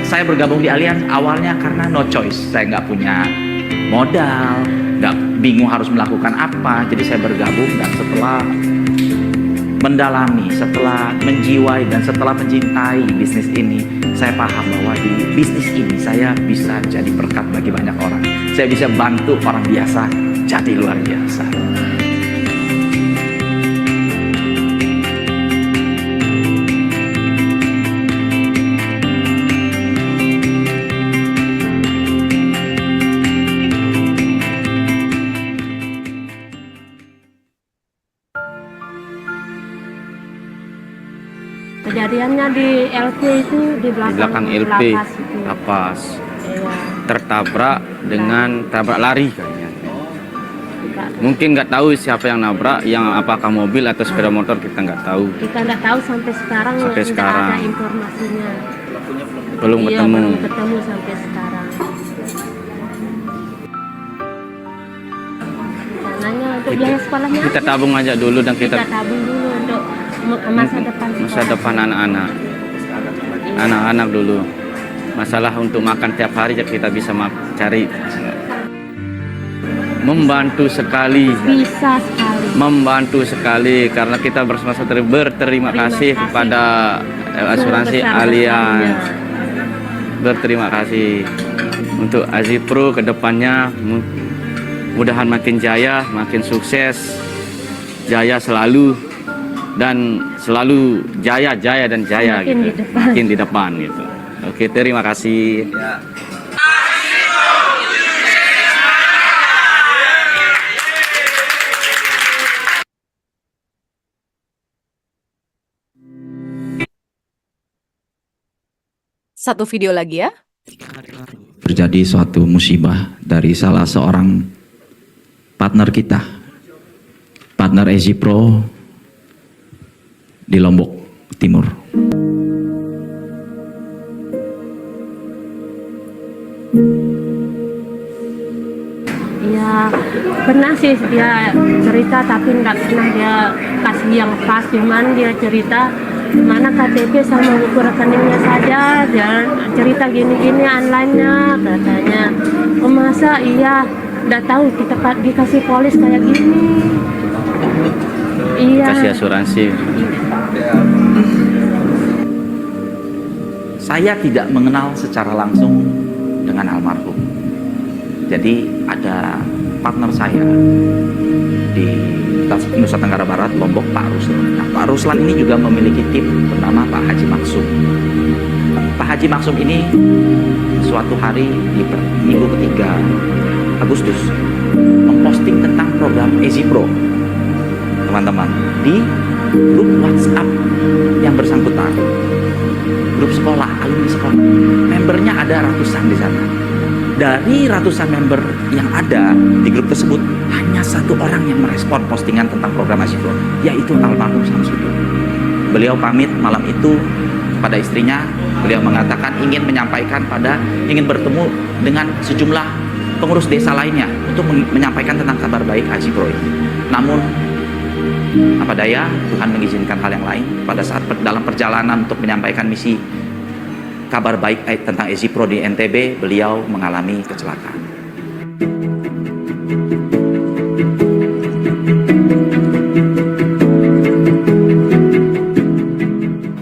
Saya bergabung di Allianz awalnya karena no choice. Saya nggak punya modal, nggak bingung harus melakukan apa. Jadi saya bergabung dan setelah mendalami, setelah menjiwai dan setelah mencintai bisnis ini, saya paham bahwa di bisnis ini saya bisa jadi berkat bagi banyak orang. Saya bisa bantu orang biasa jadi luar biasa. Kejadiannya di LP itu di belakang LP lapas itu. lapas Iya. tertabrak dengan tabrak lari kayaknya. Mungkin nggak tahu siapa yang nabrak, yang apakah mobil atau sepeda motor kita nggak tahu. Kita nggak tahu sampai sekarang, Sampai nggak sekarang. ada informasinya. Belum Iya, ketemu. belum ketemu sampai sekarang. Dananya untuk biaya sekolahnya Kita aja. tabung aja dulu dan Kita kita tabung dulu untuk masa depan masa sekolah. depan anak-anak. Anak-anak dulu. Masalah untuk makan tiap hari ya kita bisa cari. Membantu sekali. Bisa sekali. Membantu sekali karena kita berterima Terima kasih kasih. kepada asuransi Sebesar-besarnya. Allianz. Berterima kasih untuk AZ Pro ke depannya, mudahan makin jaya, makin sukses, jaya selalu dan selalu jaya dan jaya Makin gitu. di depan. Makin di depan gitu. Oke, terima kasih. Satu video lagi ya. Terjadi suatu musibah dari salah seorang partner kita, partner AZ Pro di Lombok Timur. Iya, pernah sih dia cerita tapi nggak pernah dia kasih yang pas. Cuman dia cerita mana KTP sama buku rekeningnya saja. Dia cerita gini-gini online-nya katanya. Oh masa iya, udah tahu kita dikasih polis kayak gini. Iya. Kasih asuransi. Saya tidak mengenal secara langsung dengan almarhum. Jadi ada partner saya di Nusa Tenggara Barat, Lombok, Pak Ruslan. Nah, Pak Ruslan ini juga memiliki tim bernama Pak Haji Maksum. Pak Haji Maksum ini suatu hari di minggu ketiga Agustus memposting tentang program AZ Pro, teman-teman, di grup WhatsApp yang bersangkutan, grup sekolah, alumni sekolah. Membernya ada ratusan di sana. Dari ratusan member yang ada di grup tersebut, hanya satu orang yang merespon postingan tentang program AZ Pro, yaitu almarhum Samsudin. Beliau pamit malam itu pada istrinya. Beliau mengatakan ingin bertemu dengan sejumlah pengurus desa lainnya untuk menyampaikan tentang kabar baik AZ Pro ini. Namun apa daya, Tuhan mengizinkan hal yang lain. Pada saat dalam perjalanan untuk menyampaikan misi kabar baik tentang AZ Pro di NTB, beliau mengalami kecelakaan.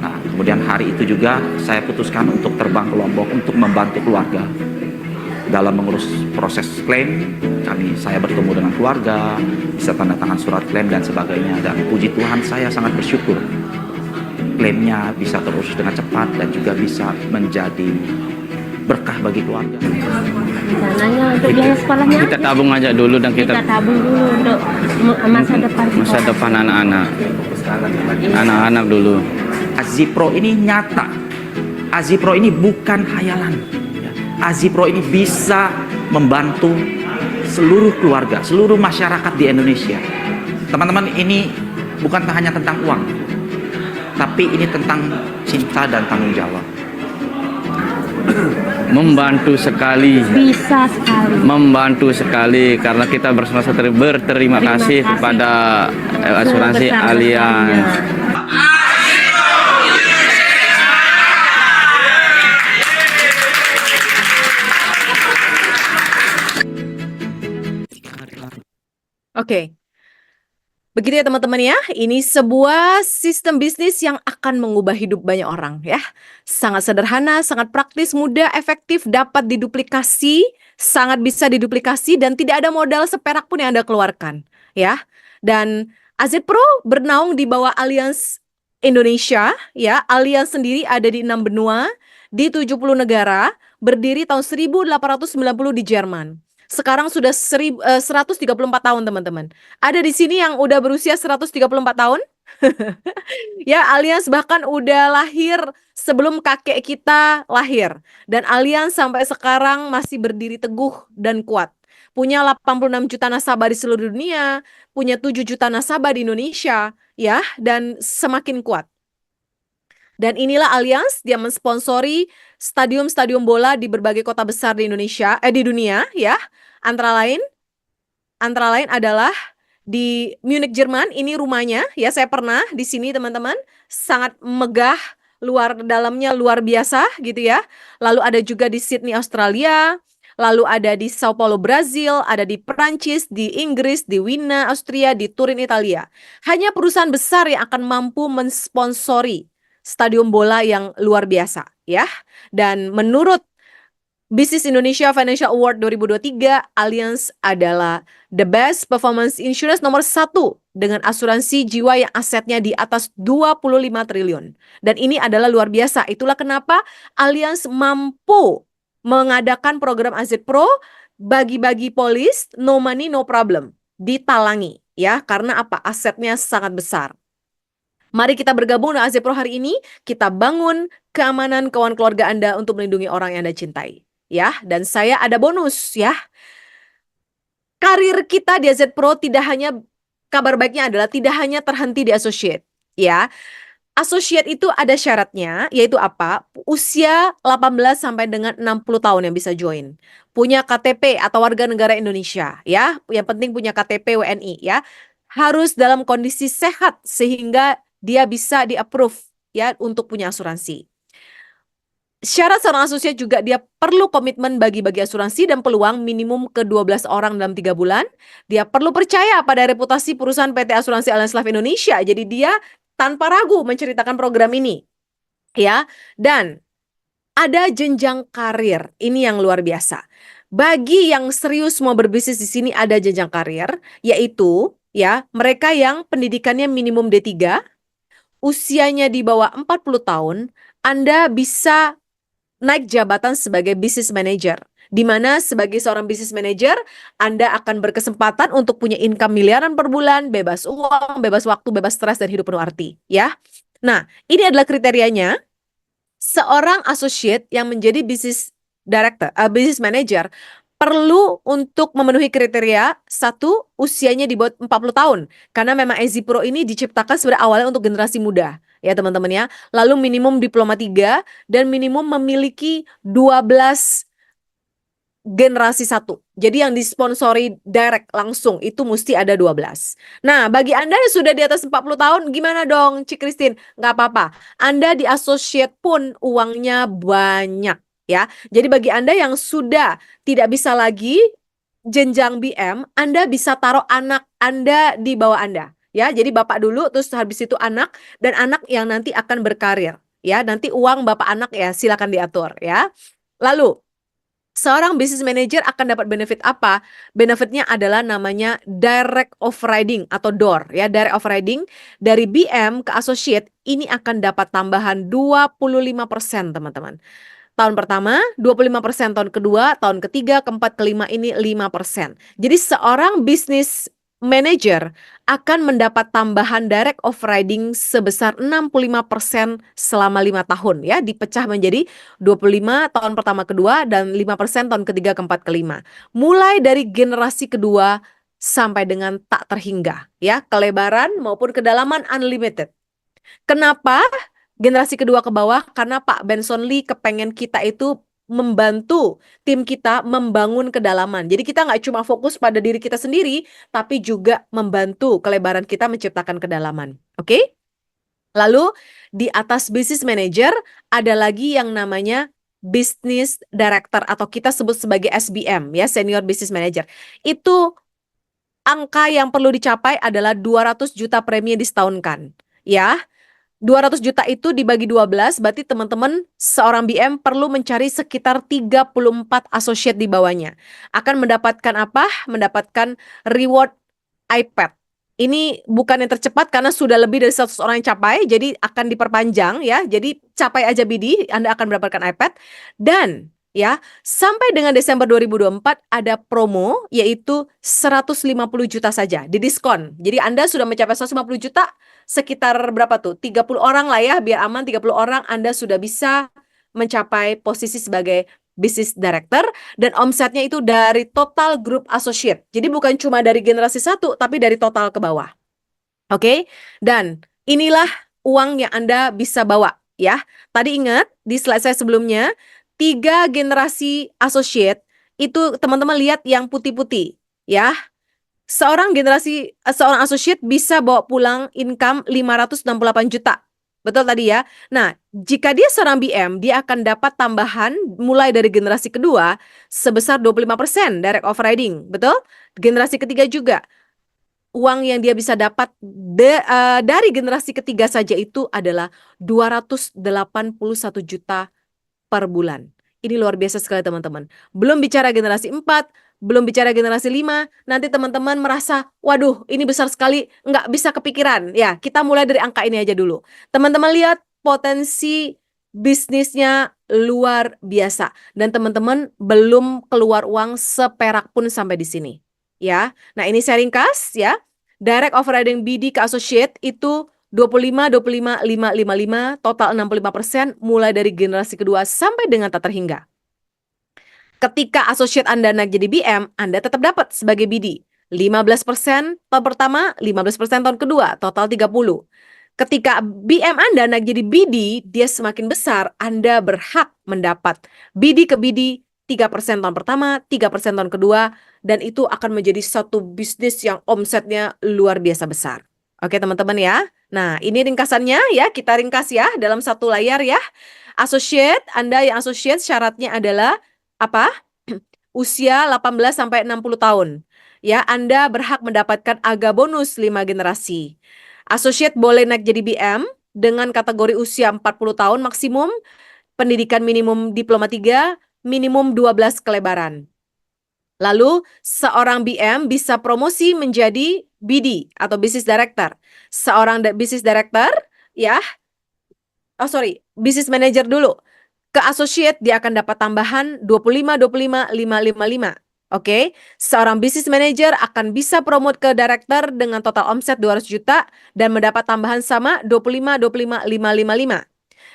Nah, kemudian hari itu juga saya putuskan untuk terbang ke Lombok untuk membantu keluarga dalam mengurus proses klaim. Saya bertemu dengan keluarga, bisa tanda tangan surat klaim dan sebagainya. Dan puji Tuhan, saya sangat bersyukur klaimnya bisa terurus dengan cepat dan juga bisa menjadi berkah bagi keluarga. Dananya untuk biaya sekolahnya Kita tabung aja dulu dan kita kita tabung dulu untuk masa depan masa sekolah. depan anak-anak. Anak-anak dulu. Azipro ini nyata. Azipro ini bukan hayalan. Azipro ini bisa membantu seluruh keluarga, seluruh masyarakat di Indonesia. Teman-teman, ini bukan hanya tentang uang, tapi ini tentang cinta dan tanggung jawab. Membantu sekali. Bisa sekali. Membantu sekali karena kita bersama-sama berterima Terima kasih kasih kepada asuransi sebesar-besarnya. Allianz. Oke. Begitu ya teman-teman ya, ini sebuah sistem bisnis yang akan mengubah hidup banyak orang ya. Sangat sederhana, sangat praktis, mudah, efektif, dapat diduplikasi, sangat bisa diduplikasi dan tidak ada modal seperak pun yang Anda keluarkan ya. Dan AZ Pro bernaung di bawah Allianz Indonesia ya. Allianz sendiri ada di 6 benua, di 70 negara, berdiri tahun 1890 di Jerman. Sekarang sudah 134 tahun teman-teman. Ada di sini yang udah berusia 134 tahun. Ya, Allianz bahkan udah lahir sebelum kakek kita lahir. Dan Allianz sampai sekarang masih berdiri teguh dan kuat. Punya 86 juta nasabah di seluruh dunia, punya 7 juta nasabah di Indonesia, ya, dan semakin kuat. Dan inilah Allianz, dia mensponsori stadium-stadium bola di berbagai kota besar di Indonesia, di dunia, ya. Antara lain adalah di Munich, Jerman. Ini rumahnya, ya. Saya pernah di sini, teman-teman. Sangat megah, dalamnya luar biasa, gitu ya. Lalu ada juga di Sydney, Australia. Lalu ada di Sao Paulo, Brazil, ada di Perancis, di Inggris, di Wina, Austria, di Turin, Italia. Hanya perusahaan besar yang akan mampu mensponsori stadium bola yang luar biasa, ya. Dan menurut Business Indonesia Financial Award 2023, Allianz adalah the best performance insurance nomor 1 dengan asuransi jiwa yang asetnya di atas 25 triliun. Dan ini adalah luar biasa. Itulah kenapa Allianz mampu mengadakan program AZ Pro, bagi-bagi polis, no money, no problem. Ditalangi, ya, karena apa? Asetnya sangat besar. Mari kita bergabung dengan AZ Pro hari ini, kita bangun keamanan keuangan keluarga Anda untuk melindungi orang yang Anda cintai. Ya, dan saya ada bonus ya. Karir kita di AZ Pro kabar baiknya adalah tidak hanya terhenti di associate, ya. Associate itu ada syaratnya, yaitu apa? Usia 18 sampai dengan 60 tahun yang bisa join. Punya KTP atau warga negara Indonesia, ya. Yang penting punya KTP WNI, ya. Harus dalam kondisi sehat sehingga dia bisa di-approve ya untuk punya asuransi. Syarat seorang asosiat juga dia perlu komitmen bagi-bagi asuransi dan peluang minimum ke 12 orang dalam 3 bulan. Dia perlu percaya pada reputasi perusahaan PT Asuransi Allianz Life Indonesia. Jadi dia tanpa ragu menceritakan program ini. Ya, dan ada jenjang karir. Ini yang luar biasa. Bagi yang serius mau berbisnis di sini ada jenjang karir, yaitu ya, mereka yang pendidikannya minimum D3, usianya di bawah 40 tahun, Anda bisa naik jabatan sebagai business manager, di mana sebagai seorang business manager, Anda akan berkesempatan untuk punya income miliaran per bulan, bebas uang, bebas waktu, bebas stres, dan hidup penuh arti. Ya, nah ini adalah kriterianya. Seorang associate yang menjadi business director, business manager, perlu untuk memenuhi kriteria, 1, usianya di bawah 40 tahun. Karena memang AZ Pro ini diciptakan sebenarnya awalnya untuk generasi muda. Ya teman-teman ya. Lalu minimum diploma 3 dan minimum memiliki 12 generasi 1. Jadi yang disponsori direct langsung itu mesti ada 12. Nah, bagi Anda yang sudah di atas 40 tahun, gimana dong, Cik Christine? Nggak apa-apa. Anda di associate pun uangnya banyak ya. Jadi bagi Anda yang sudah tidak bisa lagi jenjang BM, Anda bisa taruh anak Anda di bawah Anda. Ya, jadi bapak dulu, terus habis itu anak, dan anak yang nanti akan berkarir. Ya, nanti uang bapak anak ya silakan diatur ya. Lalu, seorang business manager akan dapat benefit apa? Benefitnya adalah namanya direct overriding atau DOR. Ya, direct overriding dari BM ke associate ini akan dapat tambahan 25% teman-teman. tahun pertama, 25% tahun kedua, tahun ketiga, keempat, kelima ini 5%. Jadi seorang bisnis manager akan mendapat tambahan direct overriding sebesar 65% selama 5 tahun ya, dipecah menjadi 25 tahun pertama kedua dan 5% tahun ketiga, keempat, kelima. Mulai dari generasi kedua sampai dengan tak terhingga ya, kelebaran maupun kedalaman unlimited. Kenapa generasi kedua ke bawah? Karena Pak Benson Lee kepengen kita itu membantu tim kita membangun kedalaman. Jadi kita nggak cuma fokus pada diri kita sendiri, tapi juga membantu kelebaran kita menciptakan kedalaman. Oke? Lalu di atas business manager ada lagi yang namanya business director atau kita sebut sebagai SBM ya, senior business manager. Itu angka yang perlu dicapai adalah 200 juta premi disetahunkan. Ya, 200 juta itu dibagi 12, berarti teman-teman seorang BM perlu mencari sekitar 34 associate di bawahnya. Akan mendapatkan apa? Mendapatkan reward iPad. Ini bukan yang tercepat karena sudah lebih dari 100 orang yang capai, jadi akan diperpanjang ya. Jadi capai aja BD, Anda akan mendapatkan iPad. Dan ya, sampai dengan Desember 2024 ada promo yaitu 150 juta saja, didiskon. Jadi Anda sudah mencapai 150 juta, sekitar berapa tuh? 30 orang lah ya, biar aman 30 orang Anda sudah bisa mencapai posisi sebagai business director dan omsetnya itu dari total grup associate. Jadi bukan cuma dari generasi satu, tapi dari total ke bawah. Oke? Dan inilah uang yang Anda bisa bawa ya. Tadi ingat di slide saya sebelumnya, 3 generasi associate itu teman-teman lihat yang putih-putih ya. Seorang associate bisa bawa pulang income 568 juta. Betul tadi ya. Nah, jika dia seorang BM, dia akan dapat tambahan mulai dari generasi kedua sebesar 25% direct overriding. Betul? Generasi ketiga juga. Uang yang dia bisa dapat dari generasi ketiga saja itu adalah 281 juta per bulan. Ini luar biasa sekali teman-teman. Belum bicara generasi 4, belum bicara generasi 5, nanti teman-teman merasa, waduh ini besar sekali, nggak bisa kepikiran. Ya, kita mulai dari angka ini aja dulu. Teman-teman lihat potensi bisnisnya luar biasa. Dan teman-teman belum keluar uang seperak pun sampai di sini. Ya, nah ini saya ringkas ya. Direct overriding BD ke associate itu 25, 25, 5, 55, total 65% mulai dari generasi kedua sampai dengan tak terhingga. Ketika associate Anda naik jadi BM, Anda tetap dapat sebagai BD. 15% tahun pertama, 15% tahun kedua, total 30. Ketika BM Anda naik jadi BD, dia semakin besar, Anda berhak mendapat BD ke BD 3% tahun pertama, 3% tahun kedua, dan itu akan menjadi satu bisnis yang omsetnya luar biasa besar. Oke teman-teman ya. Nah ini ringkasannya ya, kita ringkas ya dalam satu layar ya. Associate, Anda yang associate syaratnya adalah apa? Usia 18 sampai 60 tahun. Ya, Anda berhak mendapatkan AGA bonus 5 generasi. Associate boleh naik jadi BM dengan kategori usia 40 tahun maksimum, pendidikan minimum diploma 3, minimum 12 kelebaran. Lalu, seorang BM bisa promosi menjadi BD atau Business Director. Seorang Business Director, ya, Business Manager dulu. Ke Associate, dia akan dapat tambahan 25, 25, 5, 5, 5. Oke, seorang Business Manager akan bisa promote ke Director dengan total omset 200 juta dan mendapat tambahan sama 25, 25, 5, 5, 5.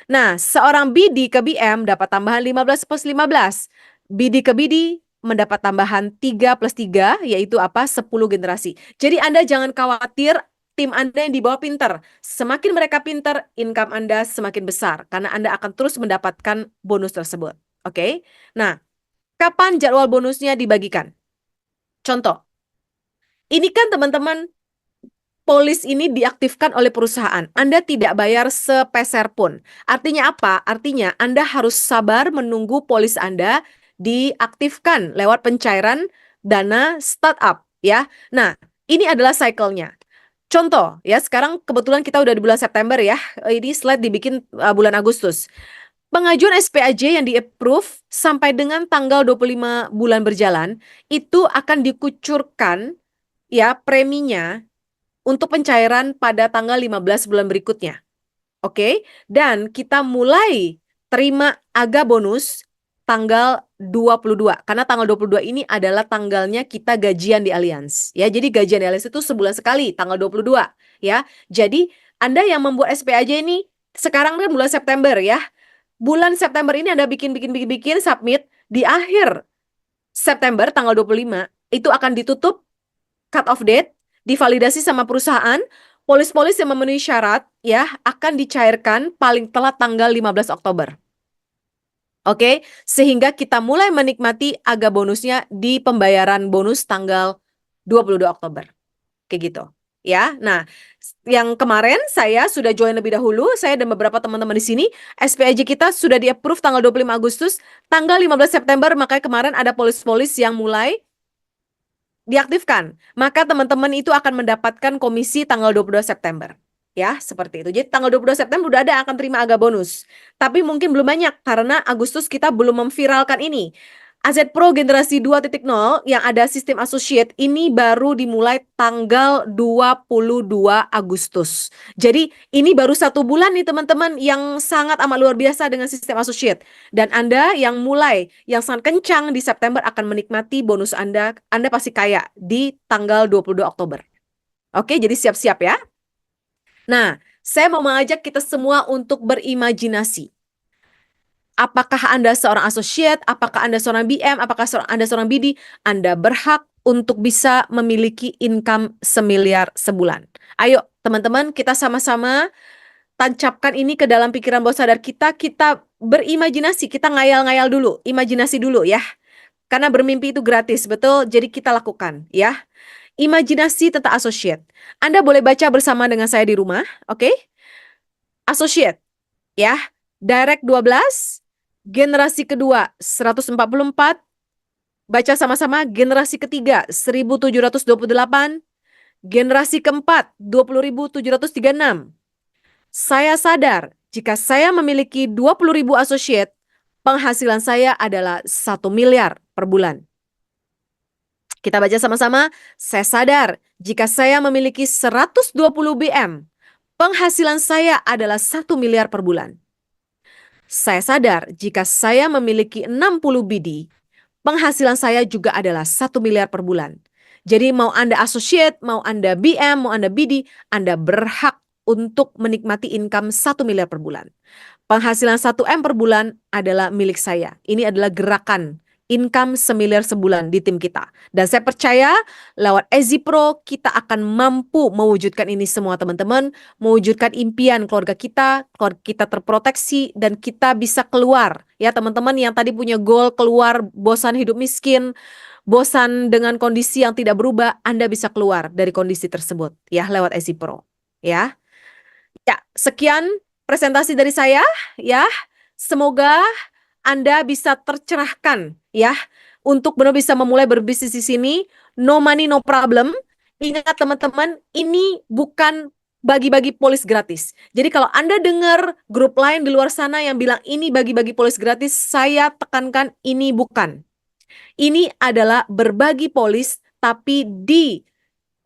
Nah, seorang BD ke BM dapat tambahan 15 plus 15. BD ke BD mendapat tambahan 3 plus 3, yaitu apa? 10 generasi. Jadi Anda jangan khawatir tim Anda yang di bawah pinter. Semakin mereka pinter, income Anda semakin besar. Karena Anda akan terus mendapatkan bonus tersebut. Oke? Nah, kapan jadwal bonusnya dibagikan? Contoh, ini kan teman-teman, polis ini diaktifkan oleh perusahaan. Anda tidak bayar sepeser pun. Artinya apa? Artinya Anda harus sabar menunggu polis Anda diaktifkan lewat pencairan dana startup ya. Nah, ini adalah cycle-nya. Contoh ya, sekarang kebetulan kita udah di bulan September ya. Ini slide dibikin bulan Agustus. Pengajuan SPAJ yang di-approve sampai dengan tanggal 25 bulan berjalan itu akan dikucurkan ya preminya untuk pencairan pada tanggal 15 bulan berikutnya. Oke, dan kita mulai terima aga bonus tanggal 22. Karena tanggal 22 ini adalah tanggalnya kita gajian di Allianz. Ya, jadi gajian di Allianz itu sebulan sekali, tanggal 22. Ya, jadi Anda yang membuat SPAJ ini sekarang kan bulan September ya. Bulan September ini Anda bikin, submit. Di akhir September tanggal 25, itu akan ditutup cut off date, divalidasi sama perusahaan. Polis-polis yang memenuhi syarat ya akan dicairkan paling telat tanggal 15 Oktober. Oke, sehingga kita mulai menikmati aga bonusnya di pembayaran bonus tanggal 22 Oktober. Kayak gitu. Ya, nah, yang kemarin saya sudah join lebih dahulu, saya dan beberapa teman-teman di sini, SPAJ kita sudah di-approve tanggal 25 Agustus, tanggal 15 September, makanya kemarin ada polis-polis yang mulai diaktifkan. Maka teman-teman itu akan mendapatkan komisi tanggal 22 September. Ya, seperti itu. Jadi tanggal 22 September udah ada akan terima aga bonus. Tapi mungkin belum banyak karena Agustus kita belum memviralkan ini. AZ Pro generasi 2.0 yang ada sistem associate ini baru dimulai tanggal 22 Agustus. Jadi ini baru 1 bulan nih teman-teman yang sangat amat luar biasa dengan sistem associate. Dan Anda yang mulai, yang sangat kencang di September akan menikmati bonus Anda pasti kaya di tanggal 22 Oktober. Oke, jadi siap-siap ya. Nah, saya mau mengajak kita semua untuk berimajinasi. Apakah Anda seorang associate, apakah Anda seorang BM, apakah Anda seorang BD, Anda berhak untuk bisa memiliki income 1 miliar sebulan. Ayo teman-teman, kita sama-sama tancapkan ini ke dalam pikiran bawah sadar kita berimajinasi, kita ngayal-ngayal dulu, imajinasi dulu ya. Karena bermimpi itu gratis, betul? Jadi kita lakukan ya. Imajinasi tentang associate. Anda boleh baca bersama dengan saya di rumah, oke? Associate, ya. Direct 12, generasi kedua 144, baca sama-sama. Generasi ketiga 1728, generasi keempat 20.736. Saya sadar jika saya memiliki 20.000 associate, penghasilan saya adalah 1 miliar per bulan. Kita baca sama-sama. Saya sadar jika saya memiliki 120 BM, penghasilan saya adalah 1 miliar per bulan. Saya sadar jika saya memiliki 60 BD, penghasilan saya juga adalah 1 miliar per bulan. Jadi mau Anda associate, mau Anda BM, mau Anda BD, Anda berhak untuk menikmati income 1 miliar per bulan. Penghasilan 1M per bulan adalah milik saya. Ini adalah gerakan income 1 miliar sebulan di tim kita. Dan saya percaya lewat Ezi Pro kita akan mampu mewujudkan ini semua teman-teman. Mewujudkan impian keluarga kita terproteksi dan kita bisa keluar. Ya teman-teman yang tadi punya goal keluar bosan hidup miskin, bosan dengan kondisi yang tidak berubah, Anda bisa keluar dari kondisi tersebut ya lewat Ezi Pro. Ya. Ya, sekian presentasi dari saya ya. Semoga Anda bisa tercerahkan ya untuk benar bisa memulai berbisnis di sini. No money, no problem. Ingat teman-teman, ini bukan bagi-bagi polis gratis. Jadi kalau Anda dengar grup lain di luar sana yang bilang ini bagi-bagi polis gratis, saya tekankan ini bukan. Ini adalah berbagi polis tapi di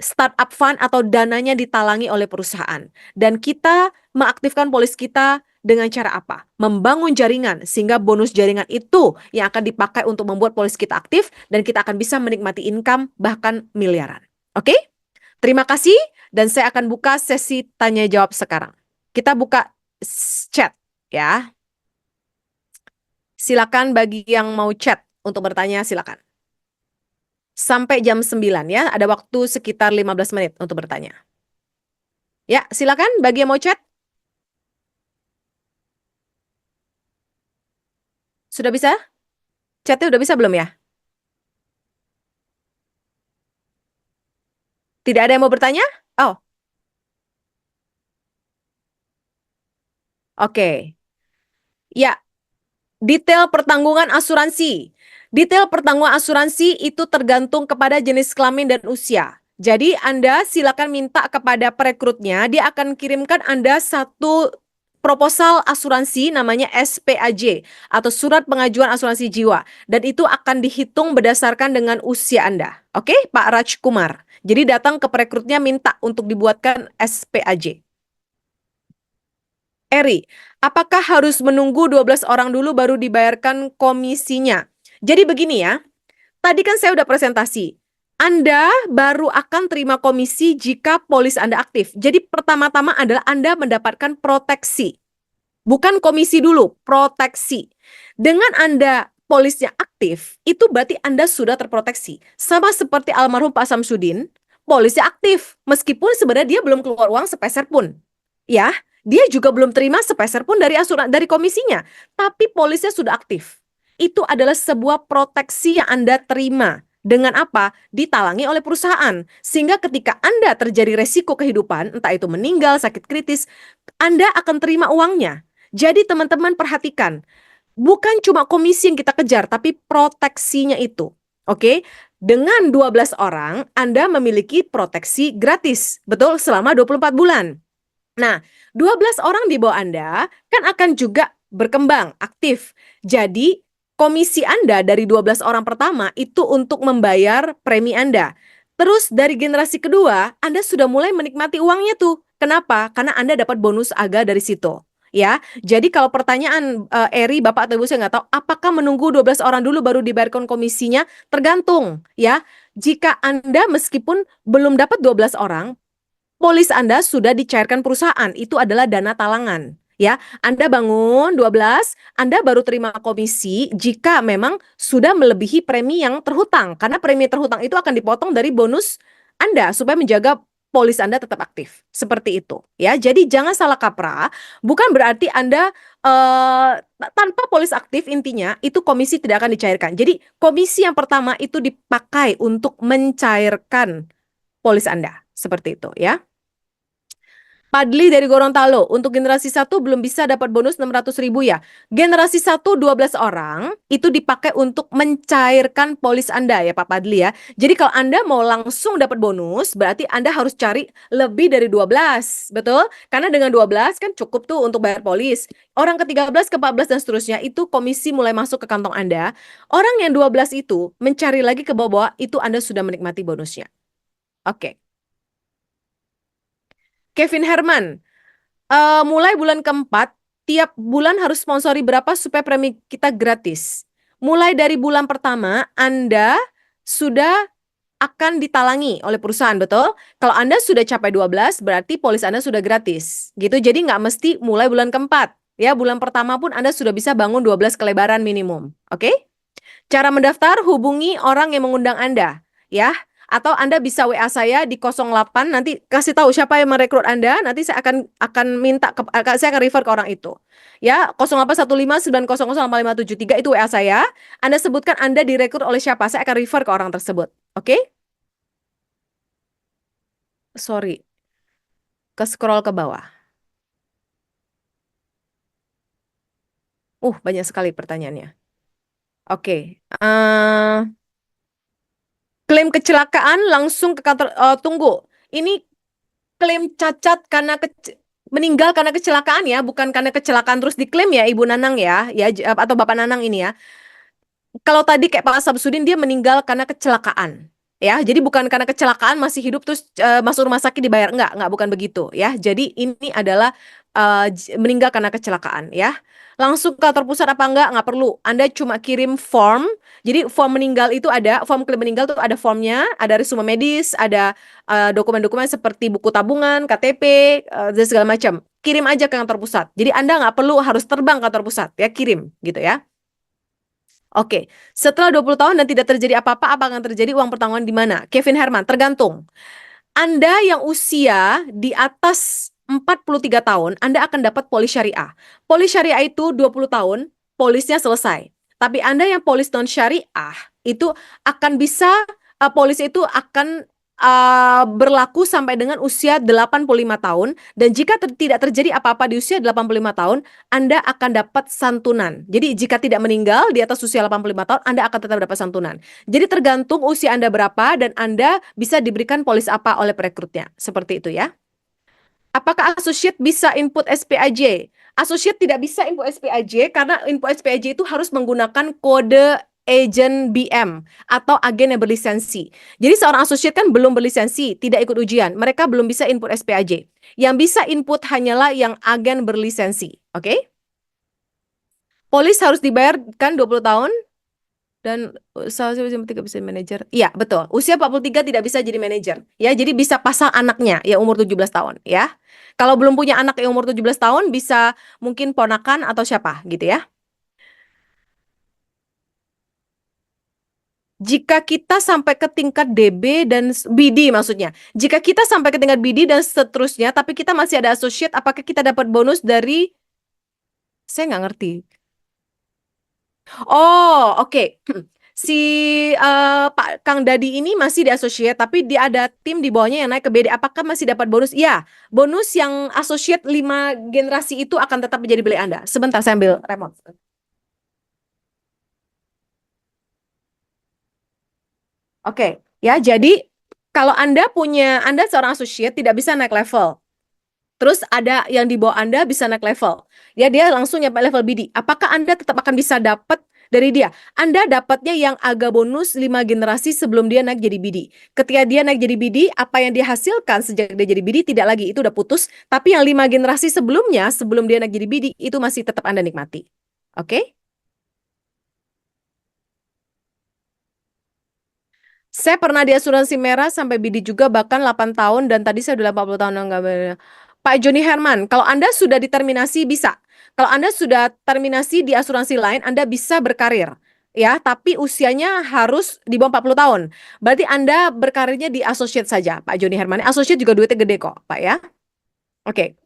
startup fund atau dananya ditalangi oleh perusahaan. Dan kita mengaktifkan polis kita dengan cara apa? Membangun jaringan sehingga bonus jaringan itu yang akan dipakai untuk membuat polis kita aktif dan kita akan bisa menikmati income bahkan miliaran. Oke? Terima kasih dan saya akan buka sesi tanya jawab sekarang. Kita buka chat ya. Silakan bagi yang mau chat untuk bertanya silakan. Sampai jam 9 ya, ada waktu sekitar 15 menit untuk bertanya. Ya, silakan bagi yang mau chat. Sudah bisa? Chatnya udah bisa belum ya? Tidak ada yang mau bertanya? Oh. Oke. Ya, detail pertanggungan asuransi. Detail pertanggungan asuransi itu tergantung kepada jenis kelamin dan usia. Jadi Anda silakan minta kepada perekrutnya, dia akan kirimkan Anda satu proposal asuransi namanya SPAJ atau surat pengajuan asuransi jiwa dan itu akan dihitung berdasarkan dengan usia Anda. Oke, Pak Rajkumar. Jadi datang ke perekrutnya minta untuk dibuatkan SPAJ. Eri, apakah harus menunggu 12 orang dulu baru dibayarkan komisinya? Jadi begini ya, tadi kan saya udah presentasi. Anda baru akan terima komisi jika polis Anda aktif. Jadi pertama-tama adalah Anda mendapatkan proteksi. Bukan komisi dulu, proteksi. Dengan Anda polisnya aktif, itu berarti Anda sudah terproteksi. Sama seperti almarhum Pak Samsudin, polisnya aktif. Meskipun sebenarnya dia belum keluar uang sepeser pun. Ya, dia juga belum terima sepeser pun dari komisinya. Tapi polisnya sudah aktif. Itu adalah sebuah proteksi yang Anda terima. Dengan apa? Ditalangi oleh perusahaan. Sehingga ketika Anda terjadi resiko kehidupan, entah itu meninggal, sakit kritis, Anda akan terima uangnya. Jadi teman-teman perhatikan, bukan cuma komisi yang kita kejar, tapi proteksinya itu. Oke? Dengan 12 orang, Anda memiliki proteksi gratis. Betul? Selama 24 bulan. Nah, 12 orang di bawah Anda kan akan juga berkembang, aktif. Jadi, komisi Anda dari 12 orang pertama itu untuk membayar premi Anda. Terus dari generasi kedua, Anda sudah mulai menikmati uangnya tuh. Kenapa? Karena Anda dapat bonus AGA dari situ. Ya, jadi kalau pertanyaan Eri, Bapak atau Ibu saya nggak tahu, apakah menunggu 12 orang dulu baru dibayarkan komisinya? Tergantung, ya. Jika Anda meskipun belum dapat 12 orang, polis Anda sudah dicairkan perusahaan, itu adalah dana talangan. Ya, Anda bangun 12, Anda baru terima komisi jika memang sudah melebihi premi yang terhutang. Karena premi terhutang itu akan dipotong dari bonus Anda supaya menjaga polis Anda tetap aktif. Seperti itu. Ya, jadi jangan salah kaprah. Bukan berarti Anda tanpa polis aktif intinya itu komisi tidak akan dicairkan. Jadi komisi yang pertama itu dipakai untuk mencairkan polis Anda. Seperti itu ya. Padli dari Gorontalo, untuk generasi 1 belum bisa dapat bonus 600.000 ya. Generasi 1 12 orang itu dipakai untuk mencairkan polis Anda ya Pak Padli ya. Jadi kalau Anda mau langsung dapat bonus, berarti Anda harus cari lebih dari 12, betul? Karena dengan 12 kan cukup tuh untuk bayar polis. Orang ke-13, ke-14 dan seterusnya itu komisi mulai masuk ke kantong Anda. Orang yang 12 itu mencari lagi ke bawah-bawah, itu Anda sudah menikmati bonusnya. Oke. Kevin Herman, mulai bulan keempat, tiap bulan harus sponsori berapa supaya premi kita gratis. Mulai dari bulan pertama, Anda sudah akan ditalangi oleh perusahaan, betul? Kalau Anda sudah capai 12, berarti polis Anda sudah gratis. Gitu, jadi nggak mesti mulai bulan keempat. Ya, bulan pertama pun Anda sudah bisa bangun 12 kelebaran minimum. Oke? Cara mendaftar, hubungi orang yang mengundang Anda. Ya, atau Anda bisa WA saya di 08, nanti kasih tahu siapa yang merekrut Anda, nanti saya akan minta saya akan refer ke orang itu. Ya, 0815900853 itu WA saya. Anda sebutkan Anda direkrut oleh siapa, saya akan refer ke orang tersebut. Oke? Sorry. Ke scroll ke bawah. Banyak sekali pertanyaannya. Oke. Klaim kecelakaan langsung ke kantor. Tunggu. Ini klaim cacat karena meninggal karena kecelakaan ya, bukan karena kecelakaan terus diklaim ya Ibu Nanang ya, atau Bapak Nanang ini ya. Kalau tadi kayak Pak Samsudin dia meninggal karena kecelakaan. Ya, jadi bukan karena kecelakaan masih hidup terus masuk rumah sakit dibayar. Enggak bukan begitu ya. Jadi ini adalah meninggal karena kecelakaan ya. Langsung ke kantor pusat apa enggak perlu. Anda cuma kirim form. Jadi form meninggal itu ada, form klaim meninggal itu ada formnya, ada resume medis, ada dokumen-dokumen seperti buku tabungan, KTP, dan segala macam. Kirim aja ke kantor pusat. Jadi Anda nggak perlu harus terbang ke kantor pusat ya, kirim gitu ya. Oke, setelah 20 tahun dan tidak terjadi apa-apa, apa akan terjadi? Uang pertanggungan di mana? Kevin Herman, tergantung. Anda yang usia di atas 43 tahun, Anda akan dapat polis syariah. Polis syariah itu 20 tahun, polisnya selesai. Tapi Anda yang polis non syariah, itu akan bisa, polis itu akan berlaku sampai dengan usia 85 tahun. Dan jika tidak terjadi apa-apa di usia 85 tahun, Anda akan dapat santunan. Jadi jika tidak meninggal di atas usia 85 tahun, Anda akan tetap dapat santunan. Jadi tergantung usia Anda berapa dan Anda bisa diberikan polis apa oleh perekrutnya. Seperti itu ya. Apakah associate bisa input SPAJ? Associate tidak bisa input SPAJ karena input SPAJ itu harus menggunakan kode agent BM atau agen yang berlisensi. Jadi seorang associate kan belum berlisensi, tidak ikut ujian. Mereka belum bisa input SPAJ. Yang bisa input hanyalah yang agen berlisensi. Oke? Polis harus dibayarkan 20 tahun dan usia 43 bisa manajer. Iya, betul. Usia 43 tidak bisa jadi manajer. Ya, jadi bisa pasang anaknya yang umur 17 tahun, ya. Kalau belum punya anak yang umur 17 tahun bisa mungkin ponakan atau siapa gitu ya. Jika kita sampai ke tingkat DB dan BD maksudnya. Jika kita sampai ke tingkat BD dan seterusnya, tapi kita masih ada associate, apakah kita dapat bonus dari... Saya nggak ngerti. Oh, oke. Si Pak Kang Dadi ini masih di associate, tapi dia ada tim di bawahnya yang naik ke BD. Apakah masih dapat bonus? Iya, bonus yang associate 5 generasi itu akan tetap menjadi milik Anda. Sebentar, saya ambil remote. Oke, ya. Jadi kalau Anda seorang associate tidak bisa naik level. Terus ada yang di bawah Anda bisa naik level. Ya, dia langsung nyampe level BD. Apakah Anda tetap akan bisa dapat dari dia? Anda dapatnya yang agak bonus 5 generasi sebelum dia naik jadi BD. Ketika dia naik jadi BD, apa yang dia hasilkan sejak dia jadi BD tidak lagi, itu udah putus. Tapi yang 5 generasi sebelumnya, sebelum dia naik jadi BD, itu masih tetap Anda nikmati. Oke? Saya pernah di asuransi merah sampai BD juga bahkan 8 tahun dan tadi saya udah 80 tahun enggak. Pak Joni Herman, kalau Anda sudah diterminasi bisa. Kalau Anda sudah terminasi di asuransi lain, Anda bisa berkarir. Ya, tapi usianya harus di bawah 40 tahun. Berarti Anda berkarirnya di associate saja, Pak Joni Herman. Associate juga duitnya gede kok, Pak ya. Oke.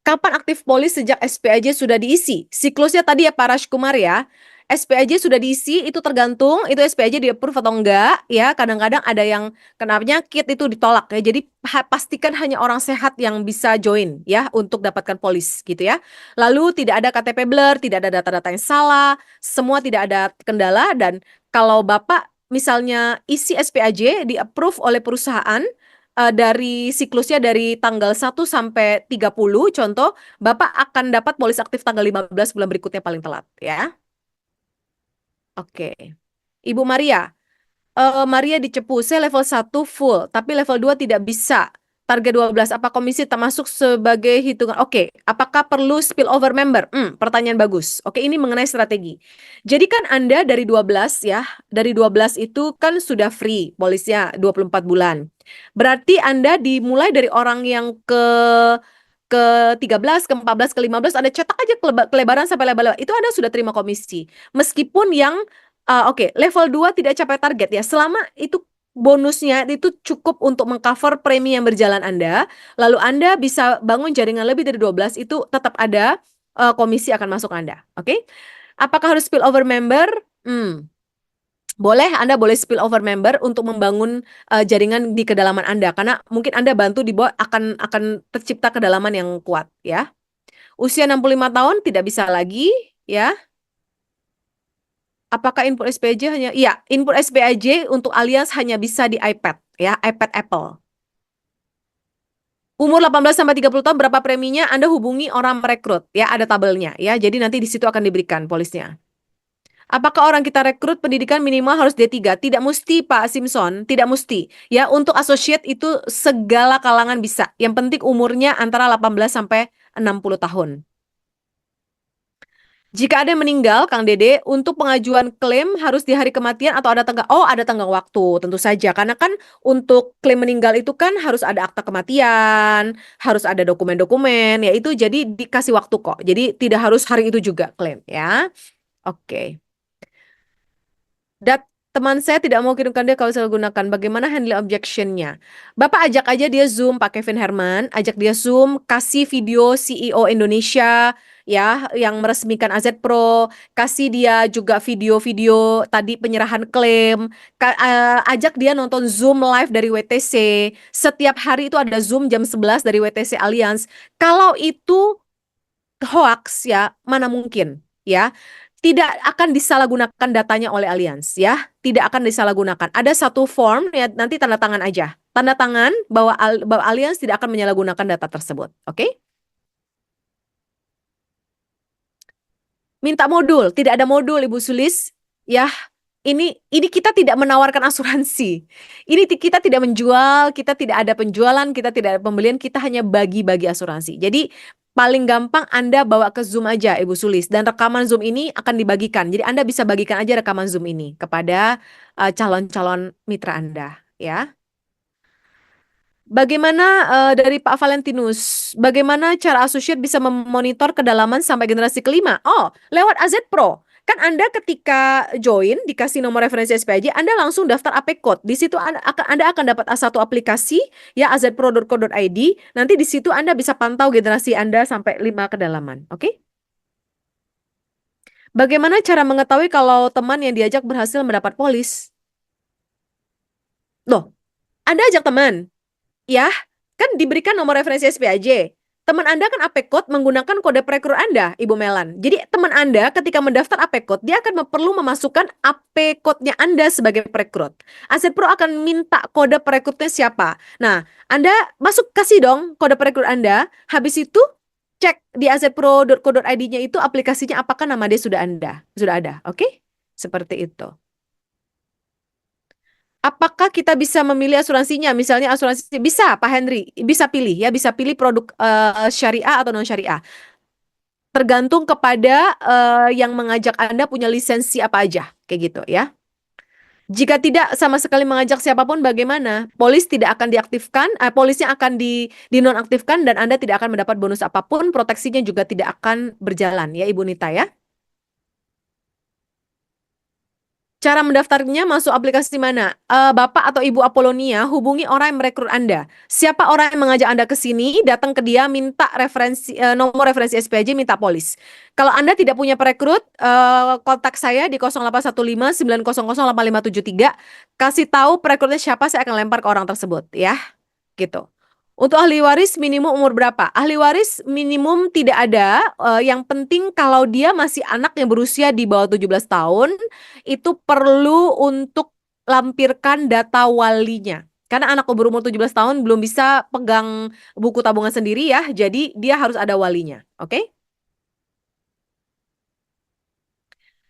Kapan aktif polis sejak SPAJ sudah diisi? Siklusnya tadi ya Pak Rashkumar ya. SPAJ sudah diisi, itu tergantung itu SPAJ di-approve atau enggak ya. Kadang-kadang ada yang kena penyakit itu ditolak ya. Jadi pastikan hanya orang sehat yang bisa join ya untuk dapatkan polis gitu ya. Lalu tidak ada KTP blur, tidak ada data-data yang salah, semua tidak ada kendala dan kalau Bapak misalnya isi SPAJ di-approve oleh perusahaan dari siklusnya dari tanggal 1 sampai 30 contoh, Bapak akan dapat polis aktif tanggal 15 bulan berikutnya paling telat ya. Oke. Ibu Maria, Maria di Cepu, saya level 1 full, tapi level 2 tidak bisa. Target 12, apa komisi termasuk sebagai hitungan? Oke, apakah perlu spillover member? Pertanyaan bagus. Oke, ini mengenai strategi. Jadi kan Anda dari 12 ya, dari 12 itu kan sudah free polisnya 24 bulan. Berarti Anda dimulai dari orang yang ke 13, ke 14, ke 15, Anda cetak aja kelebaran sampai level itu Anda sudah terima komisi. Meskipun yang oke, level 2 tidak capai target ya. Selama itu bonusnya itu cukup untuk mengcover premi yang berjalan Anda, lalu Anda bisa bangun jaringan lebih dari 12, itu tetap ada komisi akan masuk Anda. Oke? Apakah harus spillover member? Boleh, Anda boleh spillover member untuk membangun jaringan di kedalaman Anda karena mungkin Anda bantu di bawah akan tercipta kedalaman yang kuat ya. Usia 65 tahun tidak bisa lagi ya. Apakah input SPAJ hanya iya, input SPAJ untuk alias hanya bisa di iPad ya, iPad Apple. Umur 18 sampai 30 tahun berapa preminya? Anda hubungi orang merekrut ya, ada tabelnya ya. Jadi nanti di situ akan diberikan polisnya. Apakah orang kita rekrut pendidikan minimal harus D3? Tidak mesti Pak Simpson, tidak mesti. Ya, untuk associate itu segala kalangan bisa. Yang penting umurnya antara 18 sampai 60 tahun. Jika ada yang meninggal, Kang Dede, untuk pengajuan klaim harus di hari kematian atau ada tenggang? Oh, ada tenggang waktu, tentu saja. Karena kan untuk klaim meninggal itu kan harus ada akta kematian, harus ada dokumen-dokumen, ya itu jadi dikasih waktu kok. Jadi tidak harus hari itu juga klaim, ya. Oke. Teman saya tidak mau kirimkan dia kalau saya gunakan. Bagaimana handle objection-nya? Bapak ajak aja dia Zoom Pak Kevin Herman, ajak dia Zoom, kasih video CEO Indonesia ya yang meresmikan AZ Pro, kasih dia juga video-video tadi penyerahan klaim, ajak dia nonton Zoom live dari WTC. Setiap hari itu ada Zoom jam 11 dari WTC Alliance. Kalau itu hoax ya, mana mungkin ya. Tidak akan disalahgunakan datanya oleh Allianz ya, tidak akan disalahgunakan. Ada satu form ya, nanti tanda tangan aja. Tanda tangan bahwa Allianz tidak akan menyalahgunakan data tersebut. Oke? Minta modul, tidak ada modul Ibu Sulis. ya, ini kita tidak menawarkan asuransi. Ini kita tidak menjual, kita tidak ada penjualan, kita tidak ada pembelian, kita hanya bagi-bagi asuransi. Jadi paling gampang Anda bawa ke Zoom aja Ibu Sulis, dan rekaman Zoom ini akan dibagikan. Jadi Anda bisa bagikan aja rekaman Zoom ini kepada calon-calon mitra Anda, ya. Bagaimana dari Pak Valentinus, bagaimana cara associate bisa memonitor kedalaman sampai generasi kelima? Oh, lewat AZ Pro. Kan Anda ketika join, dikasih nomor referensi SPAJ, Anda langsung daftar AP Code. Di situ Anda akan dapat satu aplikasi, ya azpro.co.id. Nanti di situ Anda bisa pantau generasi Anda sampai 5 kedalaman. Oke? Bagaimana cara mengetahui kalau teman yang diajak berhasil mendapat polis? Loh, Anda ajak teman. Ya, kan diberikan nomor referensi SPAJ. Teman Anda kan AP Code menggunakan kode perekrut Anda, Ibu Melan. Jadi teman Anda ketika mendaftar AP Code, dia akan perlu memasukkan AP Code-nya Anda sebagai perekrut. Aset Pro akan minta kode perekrutnya siapa. Nah, Anda kasih dong kode perekrut Anda. Habis itu cek di asetpro.co.id-nya itu aplikasinya apakah nama dia sudah ada, oke? Seperti itu. Apakah kita bisa memilih asuransinya? Misalnya asuransi bisa, Pak Henry, bisa pilih ya, bisa pilih produk syariah atau non syariah. Tergantung kepada yang mengajak Anda punya lisensi apa aja, kayak gitu ya. Jika tidak sama sekali mengajak siapapun, bagaimana? Polis tidak akan diaktifkan, polisnya akan dinonaktifkan dan Anda tidak akan mendapat bonus apapun, proteksinya juga tidak akan berjalan ya, Ibu Nita ya. Cara mendaftarnya masuk aplikasi mana? Bapak atau Ibu Apolonia hubungi orang yang merekrut Anda. Siapa orang yang mengajak Anda ke sini, datang ke dia, minta nomor referensi SPAJ, minta polis. Kalau Anda tidak punya perekrut, kontak saya di 0815 900 8573. Kasih tahu perekrutnya siapa, saya akan lempar ke orang tersebut ya. Gitu. Untuk ahli waris minimum umur berapa? Ahli waris minimum tidak ada. Yang penting kalau dia masih anak yang berusia di bawah 17 tahun, itu perlu untuk lampirkan data walinya. Karena anak berumur 17 tahun belum bisa pegang buku tabungan sendiri ya, jadi dia harus ada walinya. Oke?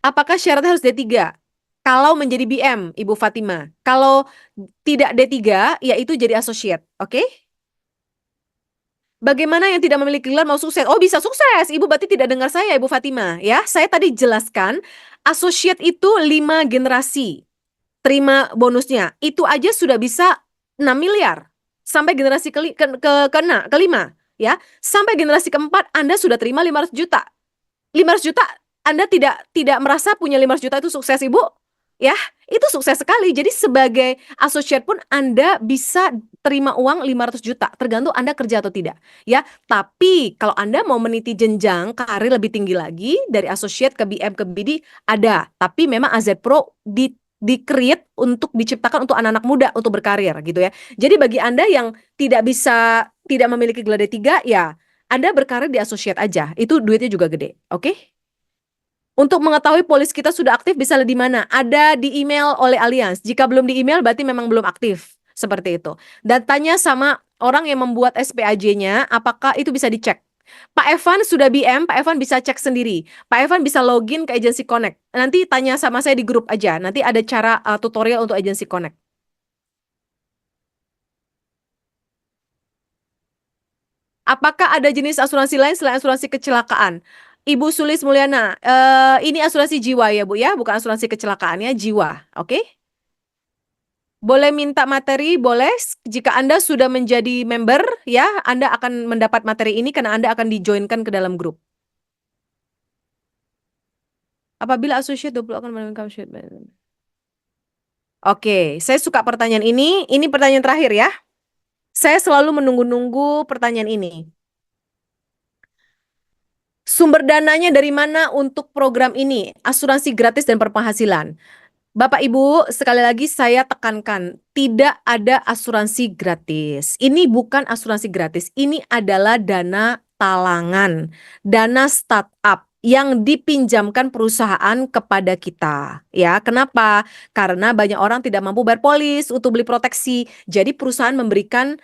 Apakah syaratnya harus D3? Kalau menjadi BM, Ibu Fatima. Kalau tidak D3, yaitu jadi associate. Oke? Bagaimana yang tidak memiliki gelar mau sukses? Oh, bisa sukses. Ibu berarti tidak dengar saya, Ibu Fatima. Ya, saya tadi jelaskan, associate itu 5 generasi. Terima bonusnya. Itu aja sudah bisa 6 miliar. Sampai generasi kelima. Ya, sampai generasi keempat Anda sudah terima 500 juta. 500 juta Anda tidak merasa punya 500 juta itu sukses, Ibu? Ya, itu sukses sekali. Jadi sebagai associate pun Anda bisa terima uang 500 juta, tergantung Anda kerja atau tidak. Ya, tapi kalau Anda mau meniti jenjang karir lebih tinggi lagi dari associate ke BM ke BD ada, tapi memang AZ Pro di-create untuk diciptakan untuk anak-anak muda untuk berkarir gitu ya. Jadi bagi Anda yang tidak memiliki gelar D3 ya, Anda berkarir di associate aja. Itu duitnya juga gede. Oke? Untuk mengetahui polis kita sudah aktif bisa di mana? Ada di email oleh Allianz. Jika belum di email berarti memang belum aktif. Seperti itu. Dan tanya sama orang yang membuat SPAJ-nya apakah itu bisa dicek. Pak Evan sudah BM, Pak Evan bisa cek sendiri. Pak Evan bisa login ke Agency Connect. Nanti tanya sama saya di grup aja. Nanti ada cara tutorial untuk Agency Connect. Apakah ada jenis asuransi lain selain asuransi kecelakaan? Ibu Sulis Mulyana, ini asuransi jiwa ya Bu ya, bukan asuransi kecelakaan ya, jiwa, oke? Boleh minta materi, boleh. Jika Anda sudah menjadi member ya, Anda akan mendapat materi ini karena Anda akan dijoinkan ke dalam grup. Apabila associate 20 akan menemukan associate. Oke, saya suka pertanyaan ini. Ini pertanyaan terakhir ya. Saya selalu menunggu-nunggu pertanyaan ini. Sumber dananya dari mana untuk program ini? Asuransi gratis dan berpenghasilan. Bapak Ibu, sekali lagi saya tekankan, tidak ada asuransi gratis. Ini bukan asuransi gratis, ini adalah dana talangan, dana startup yang dipinjamkan perusahaan kepada kita. Ya, kenapa? Karena banyak orang tidak mampu bayar polis untuk beli proteksi. Jadi perusahaan memberikan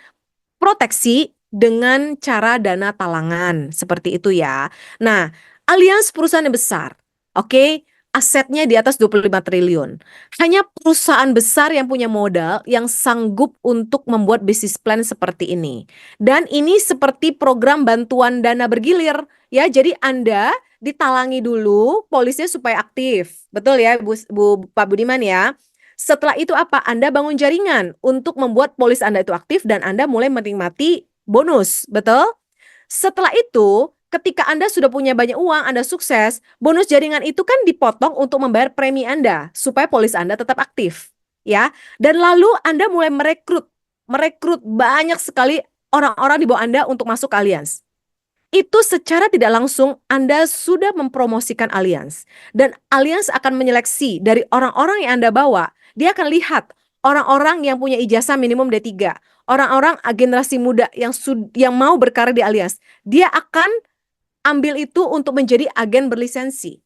proteksi dengan cara dana talangan, seperti itu ya. Nah, Allianz perusahaan yang besar, oke? asetnya di atas 25 triliun. Hanya perusahaan besar yang punya modal yang sanggup untuk membuat bisnis plan seperti ini. Dan ini seperti program bantuan dana bergilir ya. Jadi Anda ditalangi dulu polisnya supaya aktif. Betul ya Pak Budiman ya. Setelah itu apa? Anda bangun jaringan untuk membuat polis Anda itu aktif dan Anda mulai menikmati bonus. Betul? Setelah itu, ketika Anda sudah punya banyak uang, Anda sukses, bonus jaringan itu kan dipotong untuk membayar premi Anda supaya polis Anda tetap aktif, ya. Dan lalu Anda mulai merekrut banyak sekali orang-orang di bawah Anda untuk masuk ke Allianz. Itu secara tidak langsung Anda sudah mempromosikan Allianz. Dan Allianz akan menyeleksi dari orang-orang yang Anda bawa. Dia akan lihat orang-orang yang punya ijazah minimum D3. Orang-orang generasi muda yang mau berkarir di Allianz. Dia akan ambil itu untuk menjadi agen berlisensi.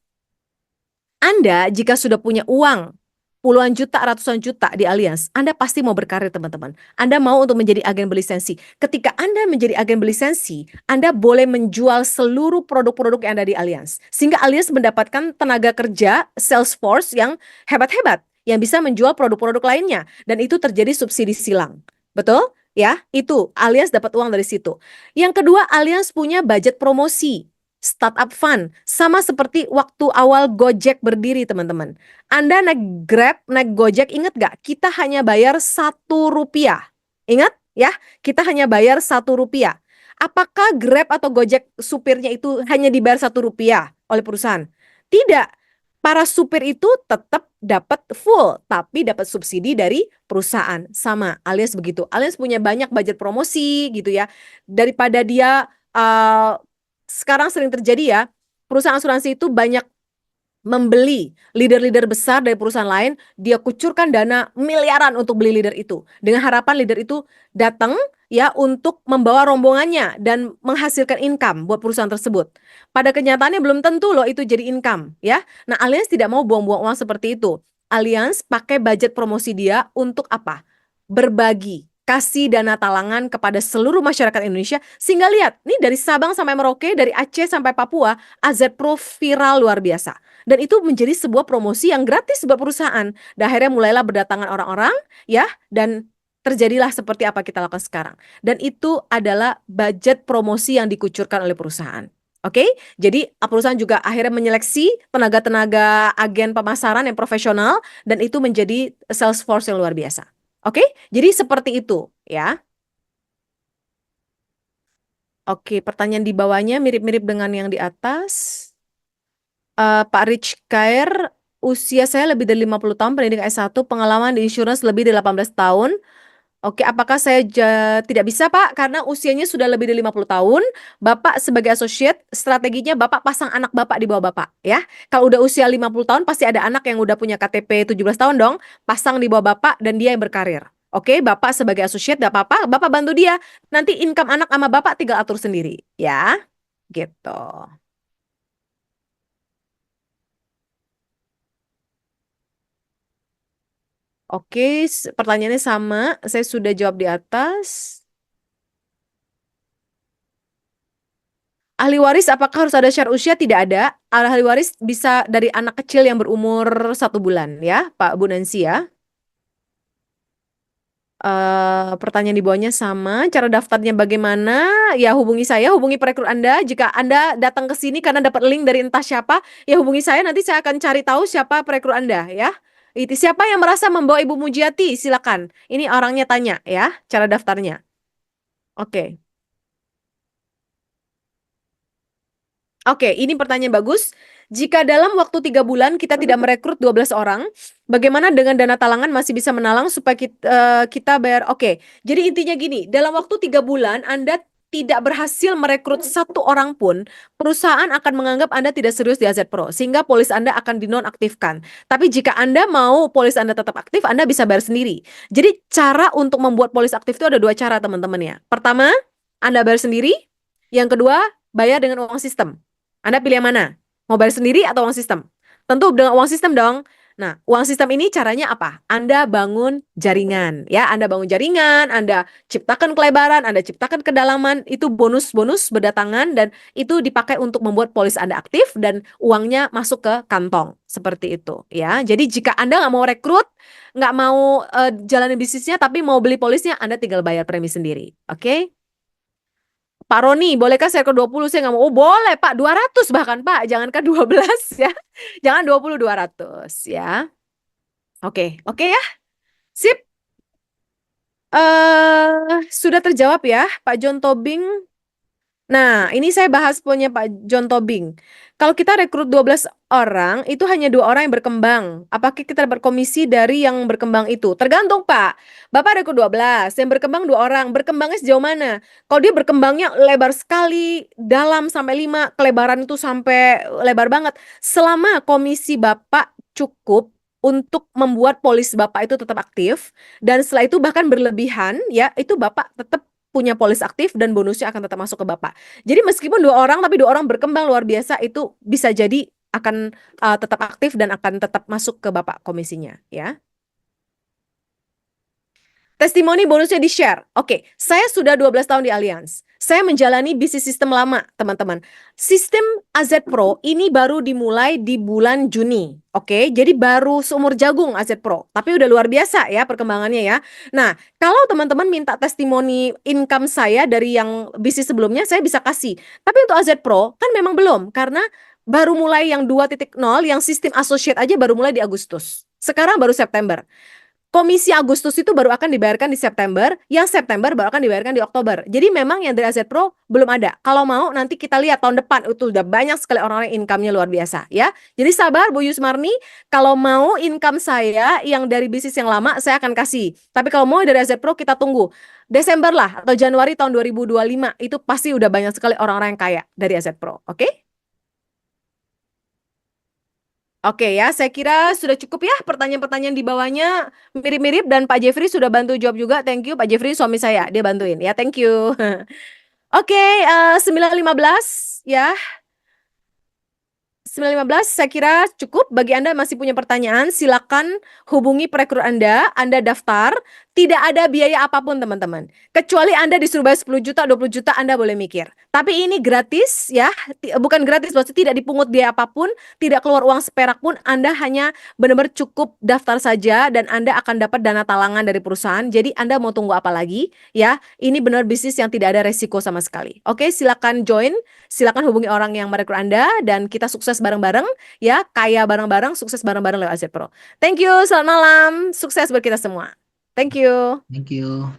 Anda jika sudah punya uang puluhan juta, ratusan juta di Allianz, Anda pasti mau berkarir teman-teman. Anda mau untuk menjadi agen berlisensi. Ketika Anda menjadi agen berlisensi, Anda boleh menjual seluruh produk-produk yang ada di Allianz. Sehingga Allianz mendapatkan tenaga kerja sales force yang hebat-hebat, yang bisa menjual produk-produk lainnya. Dan itu terjadi subsidi silang. Betul? Ya, itu Allianz dapat uang dari situ. Yang kedua, Allianz punya budget promosi. Startup fund, sama seperti waktu awal Gojek berdiri teman-teman. Anda naik Grab, naik Gojek, ingat gak? Kita hanya bayar Rp1. Ingat ya, kita hanya bayar Rp1. Apakah Grab atau Gojek supirnya itu hanya dibayar Rp1 oleh perusahaan? Tidak, para supir itu tetap dapat full, tapi dapat subsidi dari perusahaan. Sama, Allianz begitu. Allianz punya banyak budget promosi gitu ya. Daripada dia sekarang sering terjadi ya, perusahaan asuransi itu banyak membeli leader-leader besar dari perusahaan lain, dia kucurkan dana miliaran untuk beli leader itu. Dengan harapan leader itu datang ya untuk membawa rombongannya dan menghasilkan income buat perusahaan tersebut. Pada kenyataannya belum tentu loh itu jadi income ya. Nah, Allianz tidak mau buang-buang uang seperti itu. Allianz pakai budget promosi dia untuk apa? Berbagi, kasih dana talangan kepada seluruh masyarakat Indonesia. Sehingga lihat, nih dari Sabang sampai Merauke, dari Aceh sampai Papua, AZ Pro viral luar biasa. Dan itu menjadi sebuah promosi yang gratis buat perusahaan. Dan akhirnya mulailah berdatangan orang-orang, ya, dan terjadilah seperti apa kita lakukan sekarang. Dan itu adalah budget promosi yang dikucurkan oleh perusahaan. Oke, jadi perusahaan juga akhirnya menyeleksi tenaga-tenaga agen pemasaran yang profesional, dan itu menjadi sales force yang luar biasa. Oke, jadi seperti itu ya. Oke, pertanyaan di bawahnya mirip-mirip dengan yang di atas. Pak Rich Kair, usia saya lebih dari 50 tahun, pendidikan S1, pengalaman di insurance lebih dari 18 tahun. Oke, apakah saya tidak bisa Pak? Karena usianya sudah lebih dari 50 tahun. Bapak sebagai associate, strateginya Bapak pasang anak Bapak di bawah Bapak ya. Kalau udah usia 50 tahun pasti ada anak yang udah punya KTP 17 tahun dong. Pasang di bawah Bapak dan dia yang berkarir. Oke, Bapak sebagai associate gak apa-apa, Bapak bantu dia. Nanti income anak sama Bapak tinggal atur sendiri ya. Gitu. Oke, pertanyaannya sama. Saya sudah jawab di atas. Ahli waris apakah harus ada syarat usia? Tidak ada. Ahli waris bisa dari anak kecil yang berumur 1 bulan ya, Pak Bu Nancy ya. Pertanyaan di bawahnya sama. Cara daftarnya bagaimana? Ya hubungi saya, hubungi perekrut Anda. Jika Anda datang ke sini karena dapat link dari entah siapa, ya hubungi saya. Nanti saya akan cari tahu siapa perekrut Anda ya. Itu siapa yang merasa membawa Ibu Mujiati? Silakan. Ini orangnya tanya ya, cara daftarnya. Oke. Oke, ini pertanyaan bagus. Jika dalam waktu 3 bulan kita tidak merekrut 12 orang, bagaimana dengan dana talangan masih bisa menalang supaya kita bayar? Oke, jadi intinya gini, dalam waktu 3 bulan Anda tidak berhasil merekrut 1 orang pun, perusahaan akan menganggap Anda tidak serius di AZ Pro, sehingga polis Anda akan dinonaktifkan. Tapi jika Anda mau polis Anda tetap aktif, Anda bisa bayar sendiri. Jadi cara untuk membuat polis aktif itu ada 2 cara teman-teman ya. Pertama, Anda bayar sendiri. Yang kedua, bayar dengan uang sistem. Anda pilih yang mana? Mau bayar sendiri atau uang sistem? Tentu dengan uang sistem dong. Nah, uang sistem ini caranya apa? Anda bangun jaringan, ya. Anda bangun jaringan, Anda ciptakan kelebaran, Anda ciptakan kedalaman, itu bonus-bonus berdatangan dan itu dipakai untuk membuat polis Anda aktif dan uangnya masuk ke kantong. Seperti itu, ya. Jadi jika Anda nggak mau rekrut, nggak mau jalanin bisnisnya, tapi mau beli polisnya, Anda tinggal bayar premi sendiri. Oke? Pak Roni, bolehkah saya ke 20? Saya nggak mau. Oh, boleh, Pak. 200 bahkan, Pak. Jangankan 12 ya. Jangan 20, 200 ya. Oke, oke ya. Sip. Sudah terjawab ya, Pak John Tobing. Nah, ini saya bahas punya Pak John Tobing. Kalau kita rekrut 12 orang, itu hanya 2 orang yang berkembang. Apakah kita dapat komisi dari yang berkembang itu? Tergantung, Pak. Bapak rekrut 12, yang berkembang 2 orang. Berkembangnya sejauh mana? Kalau dia berkembangnya lebar sekali, dalam sampai 5, kelebaran itu sampai lebar banget. Selama komisi Bapak cukup untuk membuat polis Bapak itu tetap aktif, dan setelah itu bahkan berlebihan, ya, itu Bapak tetap punya polis aktif dan bonusnya akan tetap masuk ke Bapak. Jadi meskipun 2 orang tapi 2 orang berkembang luar biasa itu bisa jadi akan tetap aktif dan akan tetap masuk ke Bapak komisinya ya. Testimoni bonusnya di-share. Oke, saya sudah 12 tahun di Allianz. Saya menjalani bisnis sistem lama, teman-teman. Sistem AZ Pro ini baru dimulai di bulan Juni. Oke, jadi baru seumur jagung AZ Pro. Tapi udah luar biasa ya perkembangannya ya. Nah, kalau teman-teman minta testimoni income saya dari yang bisnis sebelumnya, saya bisa kasih. Tapi untuk AZ Pro kan memang belum. Karena baru mulai yang 2.0, yang sistem associate aja baru mulai di Agustus. Sekarang baru September. Komisi Agustus itu baru akan dibayarkan di September, yang September baru akan dibayarkan di Oktober. Jadi memang yang dari AZ Pro belum ada. Kalau mau nanti kita lihat tahun depan itu udah banyak sekali orang-orang yang income-nya luar biasa ya. Jadi sabar Bu Yusmarni, kalau mau income saya yang dari bisnis yang lama saya akan kasih. Tapi kalau mau dari AZ Pro kita tunggu. Desember lah atau Januari tahun 2025 itu pasti udah banyak sekali orang-orang yang kaya dari AZ Pro. Oke? Oke ya, saya kira sudah cukup ya pertanyaan-pertanyaan di bawahnya mirip-mirip dan Pak Jeffrey sudah bantu jawab juga. Thank you Pak Jeffrey, suami saya, dia bantuin ya. Thank you. Oke, 9.15 ya. 9.15 saya kira cukup. Bagi Anda masih punya pertanyaan, silakan hubungi perekrut Anda daftar. Tidak ada biaya apapun teman-teman. Kecuali Anda disuruh bayar 10 juta, 20 juta, Anda boleh mikir. Tapi ini gratis ya, bukan gratis, maksudnya tidak dipungut biaya apapun, tidak keluar uang seperak pun, Anda hanya benar-benar cukup daftar saja dan Anda akan dapat dana talangan dari perusahaan. Jadi Anda mau tunggu apa lagi ya? Ini benar bisnis yang tidak ada resiko sama sekali. Oke, silakan join, silakan hubungi orang yang merekrut Anda dan kita sukses bareng-bareng ya, kaya bareng-bareng, sukses bareng-bareng lewat AZ Pro. Thank you, selamat malam, sukses buat kita semua. Thank you. Thank you.